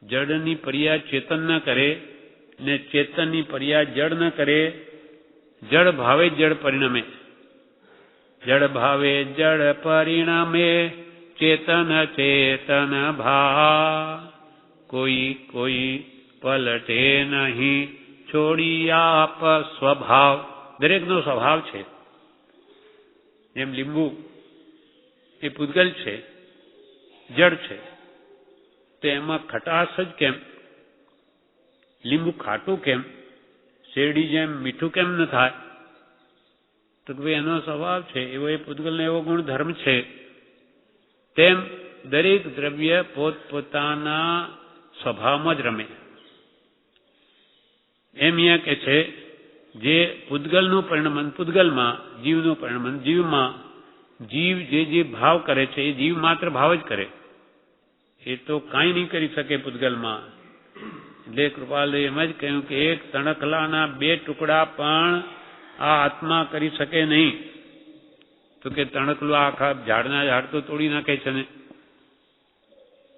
જળની પર્યાય ચેતન ન કરે ને ચેતનની પર્યાય જળ ન કરે. જળ ભાવે જળ પરિણમે. જળ ભાવે જળ પરિણમે ચેતન ચેતન ભા. કોઈ કોઈ પલટે નહીં છોડી આપ સ્વભાવ. દરેકનો સ્વભાવ છે. જેમ લીંબુ એ પૂતગલ છે, જળ છે, તો એમાં ખટાશ જ કેમ? લીંબુ ખાટું કેમ? શેરડી જેમ મીઠું કેમ ન થાય? તો ભાઈ એનો સ્વભાવ છે એવો, એ પૂતગલનો એવો ગુણધર્મ છે. તેમ દરેક દ્રવ્ય પોતપોતાના સ્વભાવમાં જ રમે. એમ અહીંયા કે છે જે પૂતગલનું પરિણમન પૂતગલમાં, જીવનું પરિણમન જીવમાં. જીવ જે ભાવ કરે છે એ જીવ માત્ર ભાવ જ કરે. એ તો કાંઈ નહીં કરી શકે પૂતગલમાં. એટલે કૃપાલે એમ જ કહ્યું કે એક તણખલાના 2 ટુકડા પણ આ આત્મા કરી શકે નહીં. તો કે તણખલું આખા ઝાડના ઝાડ તો તોડી નાખે છે ને.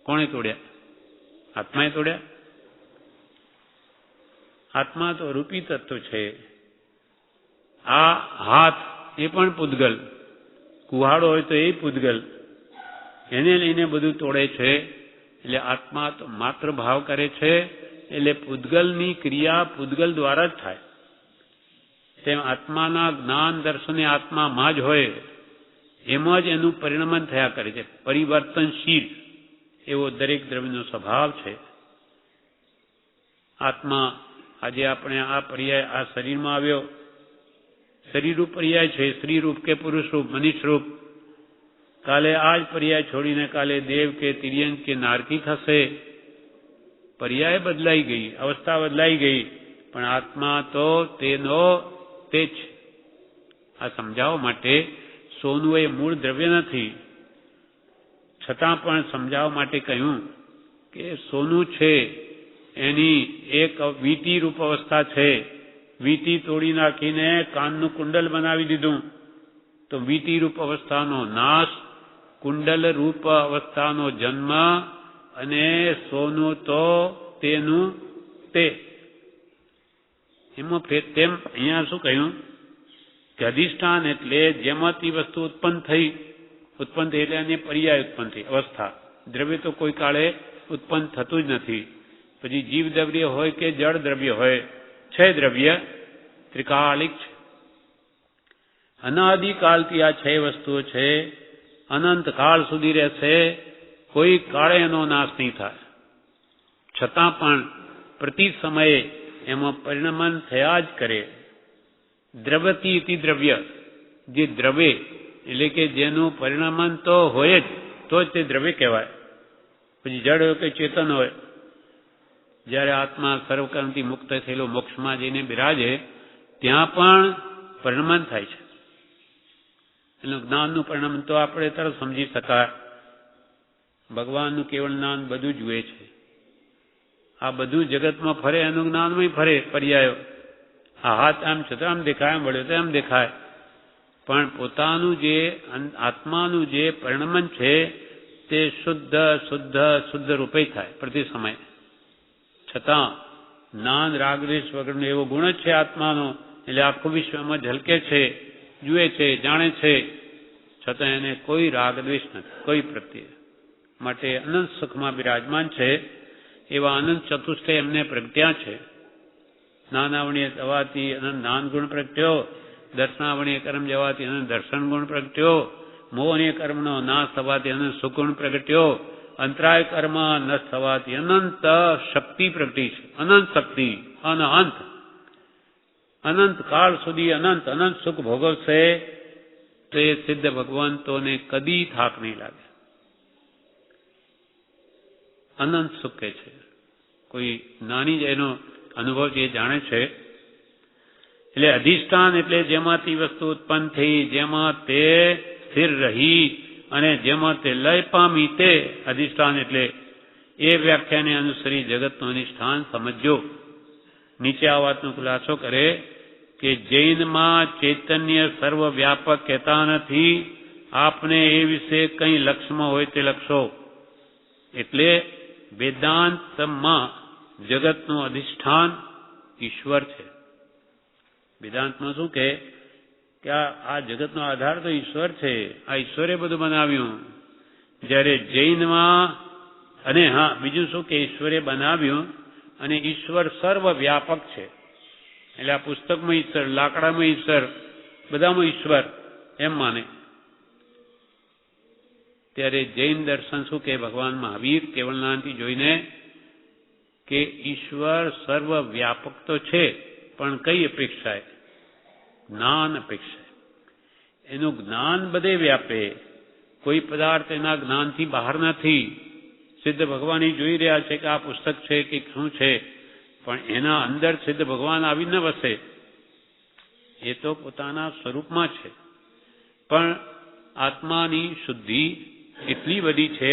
કોણે તોડ્યા? આત્માએ તોડ્યા? આત્મા તો રૂપી તત્વ છે. આ હાથ એ પણ પૂતગલ. કુહાડો હોય તો એ પૂતગલ. એને લઈને બધું તોડે છે. એટલે આત્મા તો માત્ર ભાવ કરે છે. એટલે પૂતગલની ક્રિયા પૂતગલ દ્વારા જ થાય. તેમ આત્માના જ્ઞાન દર્શને આત્મામાં જ હોય એમાં જ એનું પરિણમન થયા કરે છે. પરિવર્તનશીલ એવો દરેક દ્રવ્યનો સ્વભાવ છે. આત્મા આજે આપણે આ પર્યાય આ શરીરમાં આવ્યો. શરીરરૂપ પર્યાય છે. સ્ત્રી રૂપ કે પુરુષ રૂપ, મનુષ્ય રૂપ. કાલે આ જ પર્યાય છોડીને કાલે દેવ કે તિર્યંક કે નારકી થશે. પર્યાય બદલાઈ ગઈ, અવસ્થા બદલાઈ ગઈ, પણ આત્મા તો તેનો તે જ. આ સમજાવવા માટે સોનું એ મૂળ દ્રવ્ય નથી, છતાં પણ સમજાવવા માટે કહ્યું કે સોનું છે એની એક વીટી રૂપ અવસ્થા છે. વીટી તોડી નાખીને કાનનું કુંડલ બનાવી દીધું તો વીટી રૂપ અવસ્થાનો નાશ, કુંડલ રૂપ અવસ્થાનો જન્મ, અને સોનું તો તેનું તે. એમાં તેમ અહીંયા શું કહ્યું કે અધિષ્ઠાન એટલે જેમાંથી વસ્તુ ઉત્પન્ન થઈ એટલે એને પર્યાય ઉત્પન્ન થઈ અવસ્થા. દ્રવ્ય તો કોઈ કાળે ઉત્પન્ન થતું જ નથી. પછી જીવ દ્રવ્ય હોય કે જળ દ્રવ્ય હોય, છે દ્રવ્ય ત્રિકાલિક છે. અનાદિકાળથી આ 6 વસ્તુઓ છે, અનંત કાળ સુધી રહેશે, કોઈ કાળે એનો નાશ નહીં થાય. છતાં પણ પ્રતિ સમયે એમાં પરિણમન થયા જ કરે. દ્રવતી ઇતિ દ્રવ્ય, જે દ્રવે એટલે કે જેનું પરિણમન તો હોય જ, તો જ તે દ્રવ્ય કહેવાય. પછી જડ હોય કે ચેતન હોય, જ્યારે આત્મા સર્વકર્મથી મુક્ત થયેલો મોક્ષમાં જઈને બિરાજે ત્યાં પણ પરિણમન થાય છે. એનું જ્ઞાનનું પરિણામ તો આપણે તરત સમજી શકાય. ભગવાનનું કેવળ જ્ઞાન બધું જુએ છે. આ બધું જગતમાં ફરે, એનું જ્ઞાનમાં ફરે પર્યાયો. આ હાથ આમ છતાં આમ દેખાય, આમ વળ્યો તો આમ દેખાય, પણ પોતાનું જે આત્માનું જે પરિણમન છે તે શુદ્ધ શુદ્ધ શુદ્ધ રૂપે થાય પ્રતિ સમય. છતાં જ્ઞાન રાગદ્વેષ વગરનો એવો ગુણ જ છે આત્માનો, એટલે આખું વિશ્વમાં ઝલકે છે, જુએ છે, જાણે છે, છતાં એને કોઈ રાગદ્વેષ નથી કોઈ પ્રત્યે. માટે અનંત સુખમાં બિરાજમાન છે. એવા અનંત ચતુષ્ટય એમને પ્રગટ્યા છે. જ્ઞાનાવણીય થવાથી અનંત જ્ઞાન ગુણ પ્રગટ્યો, દર્શનાવણીય કર્મ જવાથી અનંત દર્શન ગુણ પ્રગટ્યો, મોહનીય કર્મનો નાશ થવાથી અનંત સુગુણ પ્રગટ્યો, અંતરાય કર્મ નષ્ટ થવાથી અનંત શક્તિ પ્રગટી છે. અનંત શક્તિ, અનંત અનંત કાળ સુધી અનંત અનંત સુખ ભોગવશે તો એ સિદ્ધ ભગવંતોને કદી થાક નહીં લાગે. અનંત સુખ કે છે. કોઈ નાની જ એનો અનુભવ જે જાણે છે. એટલે અધિષ્ઠાન એટલે જેમાંથી વસ્તુ ઉત્પન્ન થઈ, જેમાં તે સ્થિર રહી અને જેમાં તે લય પામી તે અધિષ્ઠાન. એટલે એ વ્યાખ્યાને અનુસરી જગતનું અધિષ્ઠાન સમજો. નીચે આ વાતનો ખુલાસો કરે કે જૈનમાં ચૈતન્ય સર્વવ્યાપક કહેતા નથી. આપને એ વિશે કંઈ લક્ષમાં હોય તે લક્ષો. એટલે વેદાંતમાં જગતનું અધિષ્ઠાન ઈશ્વર છે. વેદાંતમાં શું કે આ જગતનો આધાર તો ઈશ્વર છે, આ ઈશ્વરે બધું બનાવ્યું. જ્યારે જૈનમાં અને બીજું શું કે ઈશ્વરે બનાવ્યું અને ઈશ્વર સર્વવ્યાપક છે. એટલે આ પુસ્તકમાં ઈશ્વર, લાકડામાં ઈશ્વર, બધામાં ઈશ્વર એમ માને. ત્યારે જૈન દર્શન શું કે ભગવાન મહાવીર કેવળનાથી જોઈને કે ઈશ્વર સર્વવ્યાપક તો છે, પણ કઈ અપેક્ષાએ? જ્ઞાન અપેક્ષાએ. એનું જ્ઞાન બધે વ્યાપે, કોઈ પદાર્થ એના જ્ઞાનથી બહાર નથી. સિદ્ધ ભગવાન જોઈ રહ્યા છે કે આ પુસ્તક છે કે શું છે, પણ એના અંદર સિદ્ધ ભગવાન આવી ન વસે. એ તો પોતાના સ્વરૂપમાં છે, પણ આત્માની શુદ્ધિ એટલી બધી છે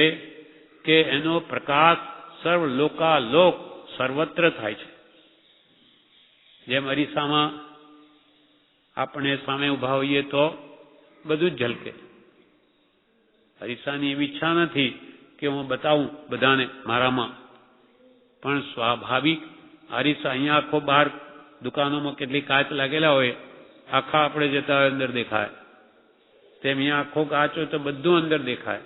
કે એનો પ્રકાશ સર્વલોકાલોક સર્વત્ર થાય છે. જેમ અરીસામાં આપણે સામે ઉભા હોઈએ તો બધું જ ઝલકે. અરીસાની એવી ઈચ્છા નથી કે હું બતાવું બધાને મારામાં, પણ સ્વાભાવિક અરીસા અહીંયા આખો બહાર દુકાનોમાં કેટલી કાચ લાગેલા હોય, આખા આપણે જતા હોય અંદર દેખાય. તેમ અહીંયા આખો કાચ હોય તો બધું અંદર દેખાય.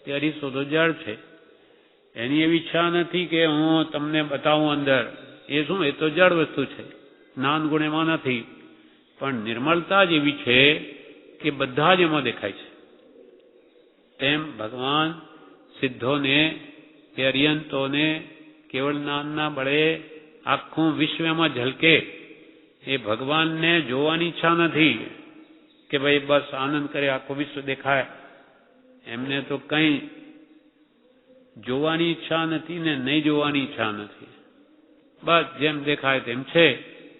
તે અરીસો તો જળ છે. એની એવી ઈચ્છા નથી કે હું તમને બતાવું અંદર. એ શું, એ તો જળ વસ્તુ છે, જ્ઞાન ગુણ એમાં નથી. પણ નિર્મળતા જ એવી છે કે બધા જ એમાં દેખાય છે. તેમ ભગવાન સિદ્ધોને કે અરિયંતોને કેવળ જ્ઞાનના બળે આખું વિશ્વમાં ઝલકે. એ ભગવાનને જોવાની ઈચ્છા નથી કે ભાઈ બસ આનંદ કરે આખું વિશ્વ દેખાય. એમને તો કંઈ જોવાની ઈચ્છા નથી ને નહીં જોવાની ઈચ્છા નથી. બસ જેમ દેખાય તેમ છે,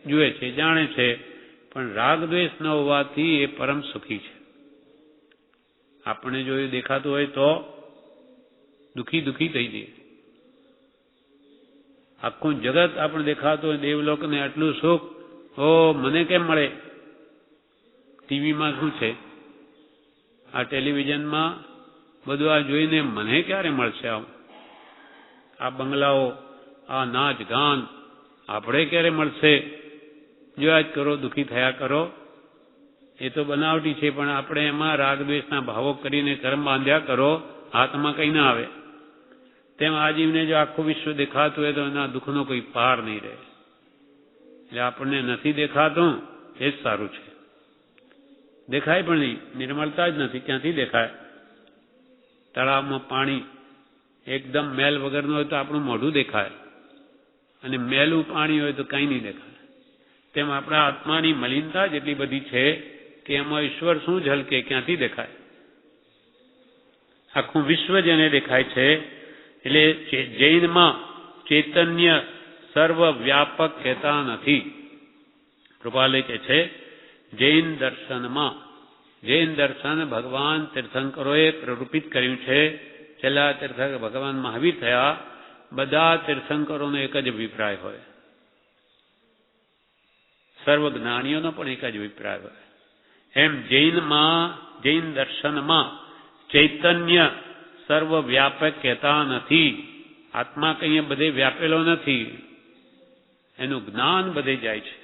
જુએ છે, જાણે છે, પણ રાગ દ્વેષ ન હોવાથી એ પરમ સુખી છે. આપણે જો એ દેખાતું હોય તો દુઃખી થઈ જઈએ. આખું જગત આપણે દેખાતું હોય, દેવલોકને આટલું સુખ, મને કેમ મળે? ટીવીમાં શું છે, આ ટેલિવિઝનમાં બધું આ જોઈને મને ક્યારે મળશે? આ બંગલાઓ, આ નાચ ગાન આપણે ક્યારે મળશે? જોયા જ કરો, દુઃખી થયા કરો. એ તો બનાવટી છે, પણ આપણે એમાં રાગ દ્વેષના ભાવો કરીને કર્મ બાંધ્યા કરો, હાથમાં કંઈ ના આવે. તેમ આ જીવને જો આખું વિશ્વ દેખાતું હોય તો એના દુઃખનો કોઈ પાર નહીં રહે. એટલે આપણને નથી દેખાતું એ જ સારું છે. દેખાય પણ નહીં, નિર્મળતા જ નથી, ક્યાંથી દેખાય? તળાવમાં પાણી એકદમ મેલ વગરનું હોય તો આપણું મોઢું દેખાય, અને મેલું પાણી હોય તો કંઈ નહીં દેખાય. તેમ આપણા આત્માની મલિનતા જ એટલી બધી છે કે એમાં ઈશ્વર શું ઝલકે, ક્યાંથી દેખાય? આખું વિશ્વ જેને દેખાય છે. એટલે જૈનમાં ચૈતન્ય સર્વ વ્યાપક કહેતા નથી. કૃપાલે કહે છે જૈન દર્શનમાં, જૈન દર્શન ભગવાન તીર્થંકરોએ પ્રરૂપિત કર્યું છે. છેલ્લા તીર્થંકર ભગવાન મહાવીર થયા. બધા તીર્થંકરોનો એક જ અભિપ્રાય હોય, સર્વ જ્ઞાનીઓનો પણ એક જ અભિપ્રાય હોય. એમ જૈન દર્શનમાં ચૈતન્ય સર્વ વ્યાપક કહેતા નથી. આત્મા કંઈ બધે વ્યાપેલો નથી, એનું જ્ઞાન બધે જાય છે.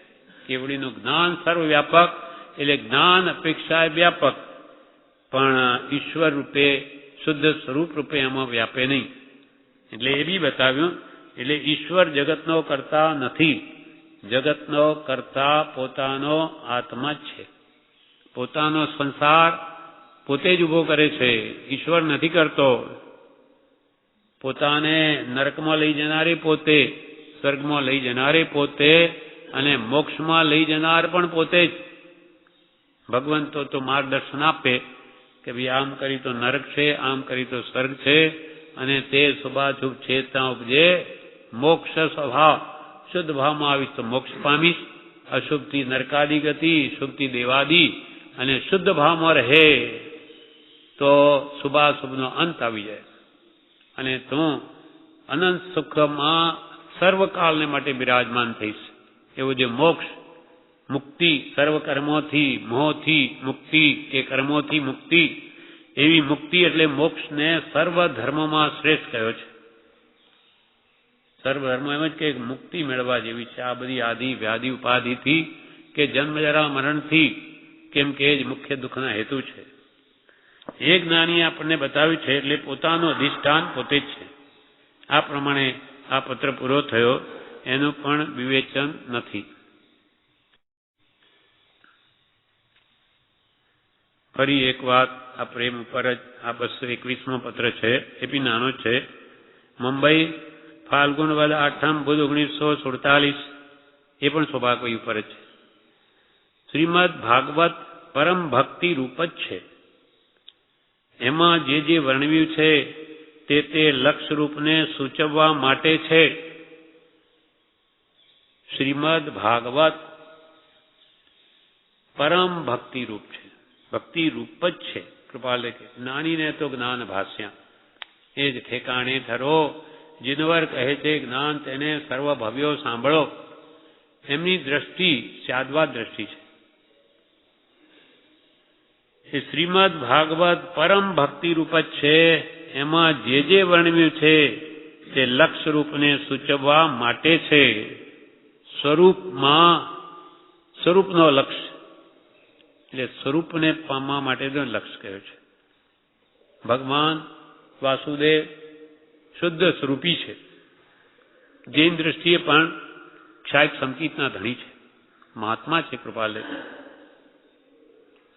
કેવડીનું જ્ઞાન સર્વવ્યાપક, એટલે જ્ઞાન અપેક્ષા વ્યાપક, પણ ઈશ્વર રૂપે શુદ્ધ સ્વરૂપ રૂપે એમાં વ્યાપે નહીં. એટલે એ બી બતાવ્યું. એટલે ઈશ્વર જગતનો કરતા નથી, જગતનો કરતા પોતાનો આત્મા જ છે. પોતાનો સંસાર પોતે જ ઉભો કરે છે, ઈશ્વર નથી કરતો. પોતાને નરકમાં લઈ જનારે પોતે, સ્વર્ગમાં લઈ જનારે પોતે, અને મોક્ષમાં લઈ જનાર પણ પોતે જ. ભગવંતો તો માર્ગદર્શન આપે કે ભાઈ આમ કરી તો નરક છે, આમ કરી તો સ્વર્ગ છે, અને તે શુભાશુભ છે ત્યાં ઉપજે મોક્ષ સ્વભાવ. શુદ્ધ ભાવમાં આવીશ તો મોક્ષ પામીશ, અશુભથી નરકાદી ગતિ, શુભથી દેવાદી, અને શુદ્ધ ભાવમાં રહે તો શુભાશુભનો અંત આવી જાય, અને તું અનંત સુખમાં સર્વકાળને માટે બિરાજમાન થઈશ. એવું જે મોક્ષ, મુક્તિ, સર્વ કર્મોથી મોહથી મુક્તિ કે કર્મોથી મુક્તિ, એવી મુક્તિ એટલે મોક્ષને સર્વ ધર્મમાં શ્રેષ્ઠ કયો છે. સર્વ ધર્મ એમ જ કે મુક્તિ મેળવવા જેવી છે. આ બધી આદિ વ્યાધિ ઉપાધિથી કે જન્મ જરા મરણથી, કેમ કે એ જ મુખ્ય દુઃખના હેતુ છે. એ જ્ઞાની આપણને બતાવ્યું છે. એટલે પોતાનું અધિષ્ઠાન પોતે જ છે. આ પ્રમાણે આ પત્ર પૂરો થયો. એનું પણ વિવેચન નથી. ફરી એક વાત આ પ્રેમ ઉપર જ. આ 221મો પત્ર છે, એ બી નાનો છે. મુંબઈ, ફાલ્ગુન વદ 8મ બુધ 1947. એ પણ સૌભાગ્ય ઉપર જ છે. શ્રીમદ ભાગવત પરમ ભક્તિ રૂપ જ છે. એમાં જે વર્ણવ્યું છે તે લક્ષ રૂપને સૂચવવા માટે છે. શ્રીમદ ભાગવત પરમ ભક્તિ રૂપ છે, ભક્તિ રૂપ જ છે. કૃપાલે કે જ્ઞાનીને તો જ્ઞાન ભાષ્યા, એ જ ઠેકાણે ધરો. જીનવર કહે છે જ્ઞાન તેને સર્વ ભવ્યો સાંભળો. એમની દ્રષ્ટિ સાદવા દ્રષ્ટિ છે. એ શ્રીમદ ભાગવત પરમ ભક્તિ રૂપ જ છે. એમાં જે વર્ણવ્યું છે તે લક્ષ રૂપને સૂચવવા માટે છે. સ્વરૂપમાં સ્વરૂપનો લક્ષ, એટલે સ્વરૂપને પામવા માટેનો લક્ષ કયો છે. ભગવાન વાસુદેવ શુદ્ધ સ્વરૂપી છે. જૈન દ્રષ્ટિએ પણ ક્ષાયક સંકિતના ધણી છે, મહાત્મા છે. કૃપાલે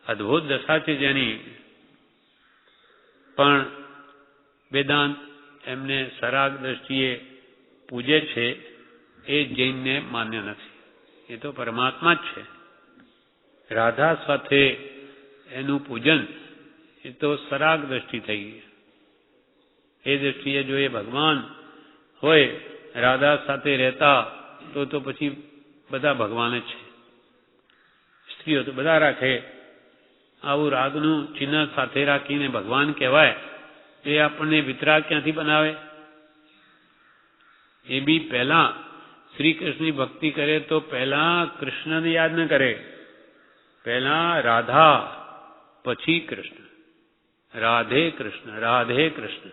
અદભુત દશા છે જેની, પણ વેદાંત એમને સરાગ દ્રષ્ટિએ પૂજે છે. એ જૈનને માન્ય નથી. એ તો પરમાત્મા જ છે. રાધા સાથે એનું પૂજન એ તો સરાગ દ્રષ્ટિ થઈ ગઈ. એ દ્રષ્ટિએ જો એ ભગવાન હોય, રાધા સાથે રહેતા, તો પછી બધા ભગવાન જ છે. સ્ત્રીઓ તો બધા રાખે. આવું રાગનું ચિહ્ન સાથે રાખીને ભગવાન કહેવાય, એ આપણને વિતરાગ ક્યાંથી બનાવે? એ બી પહેલા શ્રી કૃષ્ણની ભક્તિ કરે તો પહેલા કૃષ્ણને યાદ ન કરે. પહેલા રાધા, પછી કૃષ્ણ. રાધે કૃષ્ણ, રાધે કૃષ્ણ.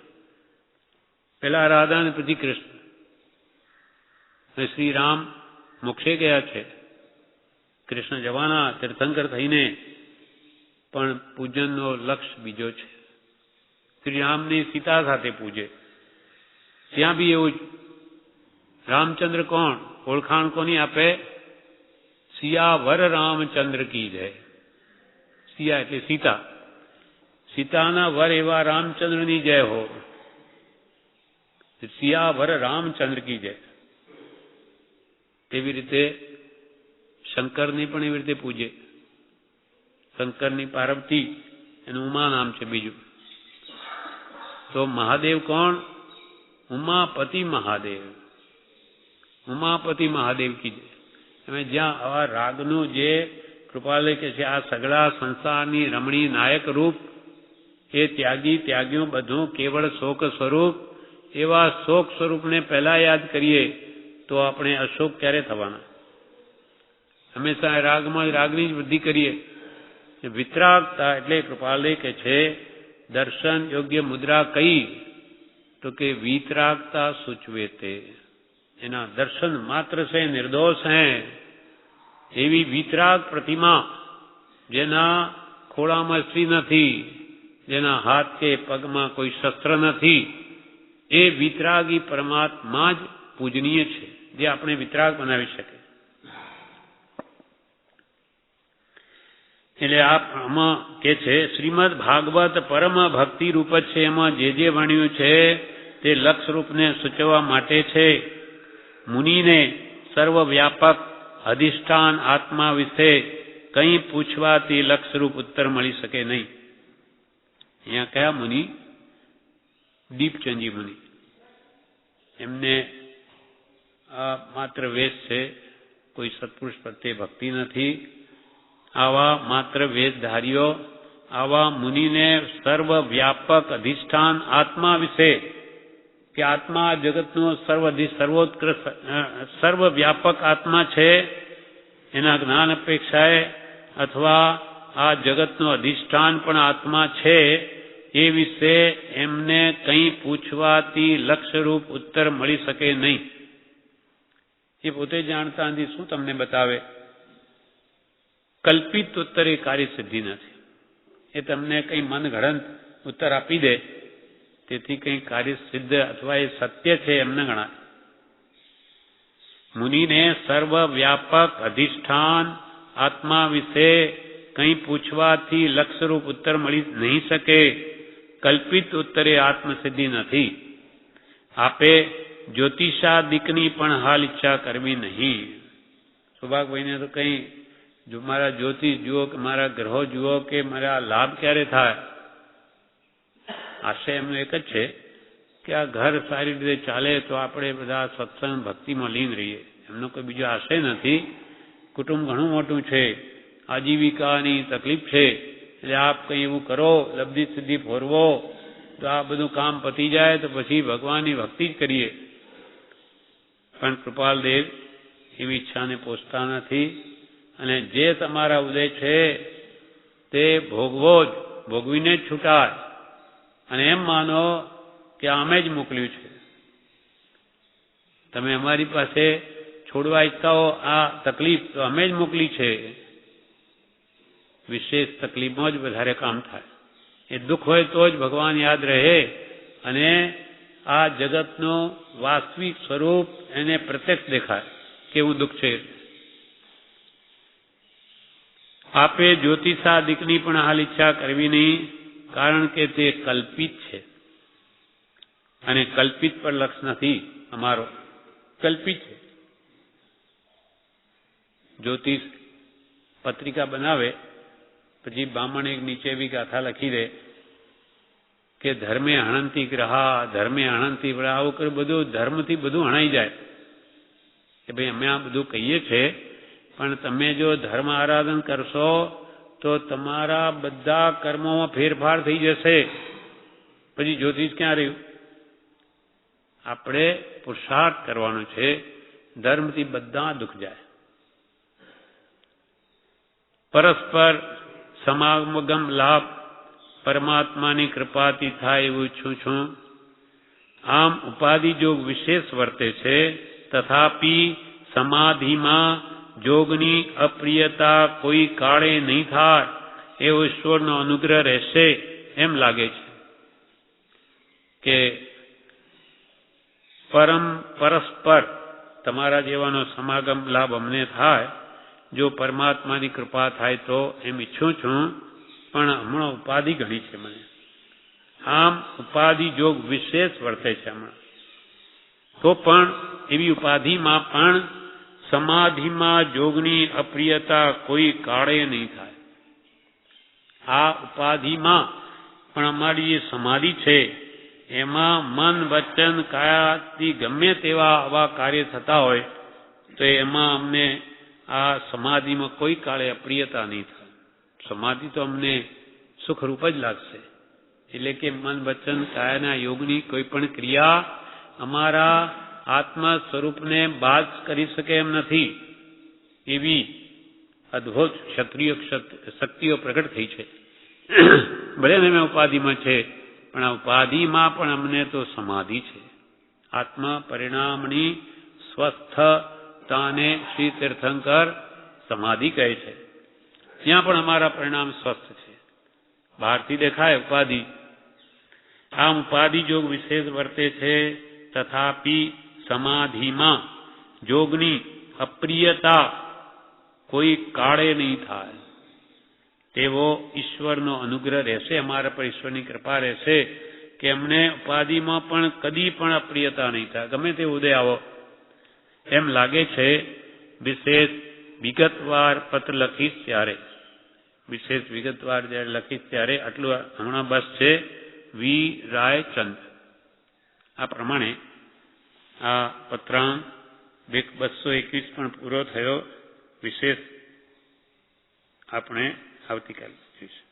પહેલા રાધા ને પછી કૃષ્ણ. શ્રી રામ મોક્ષે ગયા છે, કૃષ્ણ જવાના તીર્થંકર થઈને, પણ પૂજનનો લક્ષ્ય બીજો છે. શ્રી રામને સીતા સાથે પૂજે. ત્યાં બી એવું જ. રામચંદ્ર કોણ? ઓળખાણ કોની આપે? સિયાવર રામચંદ્ર કી જય. સિયા એટલે સીતા. સીતાના વર એવા રામચંદ્રની જય હો. સિયાવર રામચંદ્ર કી જય. તેવી રીતે શંકરની પણ એવી રીતે પૂજે. શંકરની પાર્વતી, એનું ઉમા નામ છે બીજું. તો મહાદેવ કોણ? ઉમાપતિ મહાદેવ. ઉમાપતિ મહાદેવ કી જય. તમે જ્યાં આવા રાગનું જે કૃપાલય કે છે, આ સગળા સંસારની રમણી નાયક રૂપ, એ ત્યાગીઓ બધું કેવળ શોક સ્વરૂપ, એવા શોક સ્વરૂપને પહેલા યાદ કરીએ તો આપણે અશોક ક્યારે થવાના? હંમેશા રાગમાં રાગની જ વૃદ્ધિ કરીએ. વિતરાગતા એટલે કૃપાલય કે છે, દર્શન યોગ્ય મુદ્રા કઈ? તો કે વિતરાગતા સૂચવે તે. એના દર્શન માત્ર છે નિર્દોષ હૈ. એવી વિતરાગ પ્રતિમા, જેના ખોળામાં સ્ત્રી નથી, જેના હાથ કે પગમાં કોઈ શસ્ત્ર નથી, એ વિતરાગી પરમાત્મા જ પૂજનીય છે, જે આપણે વિતરાગ બનાવી શકે. એટલે આમાં કે છે, શ્રીમદ ભાગવત પરમ ભક્તિ રૂપ જ છે. એમાં જે વર્ણ્યું છે તે લક્ષ રૂપને સૂચવવા માટે છે. મુનિને સર્વવ્યાપક અધિષ્ઠાન આત્મા વિશે કંઈ પૂછવાથી લક્ષરૂપ ઉત્તર મળી શકે નહીં. અહીંયા કયા મુનિ? દીપચંદી મુનિ. એમને આ માત્ર વેશ છે, કોઈ સત્પુરુષ પ્રત્યે ભક્તિ નથી. આવા માત્ર વેશધારીઓ, આવા મુનિને સર્વવ્યાપક અધિષ્ઠાન આત્મા વિશે, કે આત્મા જગતનો સર્વોત્કૃષ્ટ સર્વવ્યાપક આત્મા છે, એના જ્ઞાન અપેક્ષાએ, અથવા આ જગતનો અધિષ્ઠાન પણ આત્મા છે, એ વિશે એમને કંઈ પૂછવાથી લક્ષ્યરૂપ ઉત્તર મળી શકે નહીં. એ પોતે જાણતા નથી, શું તમને બતાવે? કલ્પિત ઉત્તર એ કાર્યસિદ્ધિ નથી. એ તમને કંઈ મનગઢંત ઉત્તર આપી દે, તેથી કંઈ કાર્યસિદ્ધ અથવા એ સત્ય છે એમ ન ગણાય. મુનિને સર્વવ્યાપક અધિષ્ઠાન આત્મા વિશે કંઈ પૂછવાથી લક્ષ્યરૂપ ઉત્તર મળી નહીં શકે. કલ્પિત ઉત્તરે આત્મસિદ્ધિ નથી. આપે જ્યોતિષાદિકની પણ હાલ ઈચ્છા કરવી નહીં. સુભાગભાઈને તો કંઈ જો મારા જ્યોતિષ જુઓ, કે મારા ગ્રહો જુઓ, કે મારા લાભ ક્યારે થાય, આશય એમનો એક જ છે કે આ ઘર સારી રીતે ચાલે તો આપણે બધા સત્સંગ ભક્તિમાં લીન રહીએ. એમનો કોઈ બીજો આશય નથી. કુટુંબ ઘણું મોટું છે, આજીવિકાની તકલીફ છે, એટલે આપ કંઈ એવું કરો, લબ્ધિ સિદ્ધિ ફોરવો, તો આ બધું કામ પતી જાય તો પછી ભગવાનની ભક્તિ જ કરીએ. પણ કૃપાલદેવ એવી ઈચ્છાને પોષતા નથી. અને જે તમારા ઉદય છે તે ભોગવો જ, ભોગવીને જ છૂટાય. અને એમ માનો કે અમે જ મોકલ્યું છે. તમે અમારી પાસે છોડવા ઈચ્છતા હો આ તકલીફ, તો અમે જ મોકલી છે. વિશેષ તકલીફમાં જ વધારે કામ થાય. એ દુઃખ હોય તો જ ભગવાન યાદ રહે, અને આ જગતનું વાસ્તવિક સ્વરૂપ એને પ્રત્યક્ષ દેખાય કેવું દુઃખ છે. આપે જ્યોતિષાદિકની પણ હાલ ઈચ્છા કરવી નહીં, કારણ કે તે કલ્પિત છે. અને કલ્પિત પર લક્ષ નથી અમારો, કલ્પિત છે. જ્યોતિષ પત્રિકા બનાવે, પછી બ્રાહ્મણ એક નીચે એવી ગાથા લખી દે કે ધર્મે હણંતી ગ્રહા, ધર્મે હણંતી ગ્રહા, આવું કર્યું બધું ધર્મથી બધું હણાઈ જાય કે ભાઈ અમે આ બધું કહીએ છીએ, પણ તમે જો ધર્મ આરાધન કરશો તો તમારા બધા કર્મોમાં ફેરફાર થઈ જશે. પછી જ્યોતિષ ક્યાં રહ્યું? આપણે પુરુષાર્થ કરવાનો છે, ધર્મથી બધા દુઃખ જાય. પરસ્પર સમાગમ લાભ પરમાત્માની કૃપાથી થાય એવું ઈચ્છું છું. આમ ઉપાધિ જોગ વિશેષ વર્તે છે, તથાપી સમાધિમાં જોગની અપ્રિયતા કોઈ કાળે નહીં થાય એવો ઈશ્વરનો અનુગ્રહ રહેશે એમ લાગે છે કે પરસ્પર તમારા જેવાનો સમાગમ લાભ અમને થાય, જો પરમાત્માની કૃપા થાય તો એમ ઈચ્છું છું, પણ હમણાં ઉપાધિ ઘણી છે મને. આમ ઉપાધિ જોગ વિશેષ વર્તે છે હમણાં. તો પણ એવી ઉપાધિમાં પણ સમાધિમાં જોગની અપ્રિયતા કોઈ કાળે નહીં થાય. આ ઉપાધિમાં પણ અમારી જે સમાધિ છે એમાં મન વચન કાયાથી ગમે તેવા આવા કાર્ય થતા હોય તો એમાં અમને આ સમાધિમાં કોઈ કાળે અપ્રિયતા નહીં થાય. સમાધિ તો અમને સુખરૂપ જ લાગશે. એટલે કે મન વચન કાયાના યોગની કોઈ પણ ક્રિયા અમારા આત્મા સ્વરૂપને બાદ કરી શકે એમ નથી. એવી અદ્ભુત ક્ષત્રિય શક્તિઓ પ્રગટ થઈ છે. ભલે ને ઉપાધિમાં છે, પણ આ ઉપાધિમાં પણ અમને તો સમાધિ છે. આત્મા પરિણામની સ્વસ્થતાને શ્રી તીર્થંકર સમાધિ કહે છે. ત્યાં પણ અમારા પરિણામ સ્વસ્થ છે. બહારથી દેખાય ઉપાધિ. આમ ઉપાધિ જોગ વિશેષ વર્તે છે, તથાપી સમાધિમાં જોગની અપ્રિયતા કોઈ કાળે નહીં થાય તેવો ઈશ્વરનો અનુગ્રહ રહેશે, અમારા પર ઈશ્વરની કૃપા રહેશે કે અમને ઉપાધિમાં પણ કદી પણ અપ્રિયતા નહીં થાય, ગમે તે ઉદય આવો એમ લાગે છે. વિશેષ વિગતવાર પત્ર લખીશ ત્યારે, વિશેષ વિગતવાર જ્યારે લખીશ ત્યારે આટલું હમણાં બસ છે. વી રાયચંદ. આ પ્રમાણે આ પત્રાંક 221 પણ પૂરો થયો. વિશેષ આપણે આવતીકાલે જોઈશું.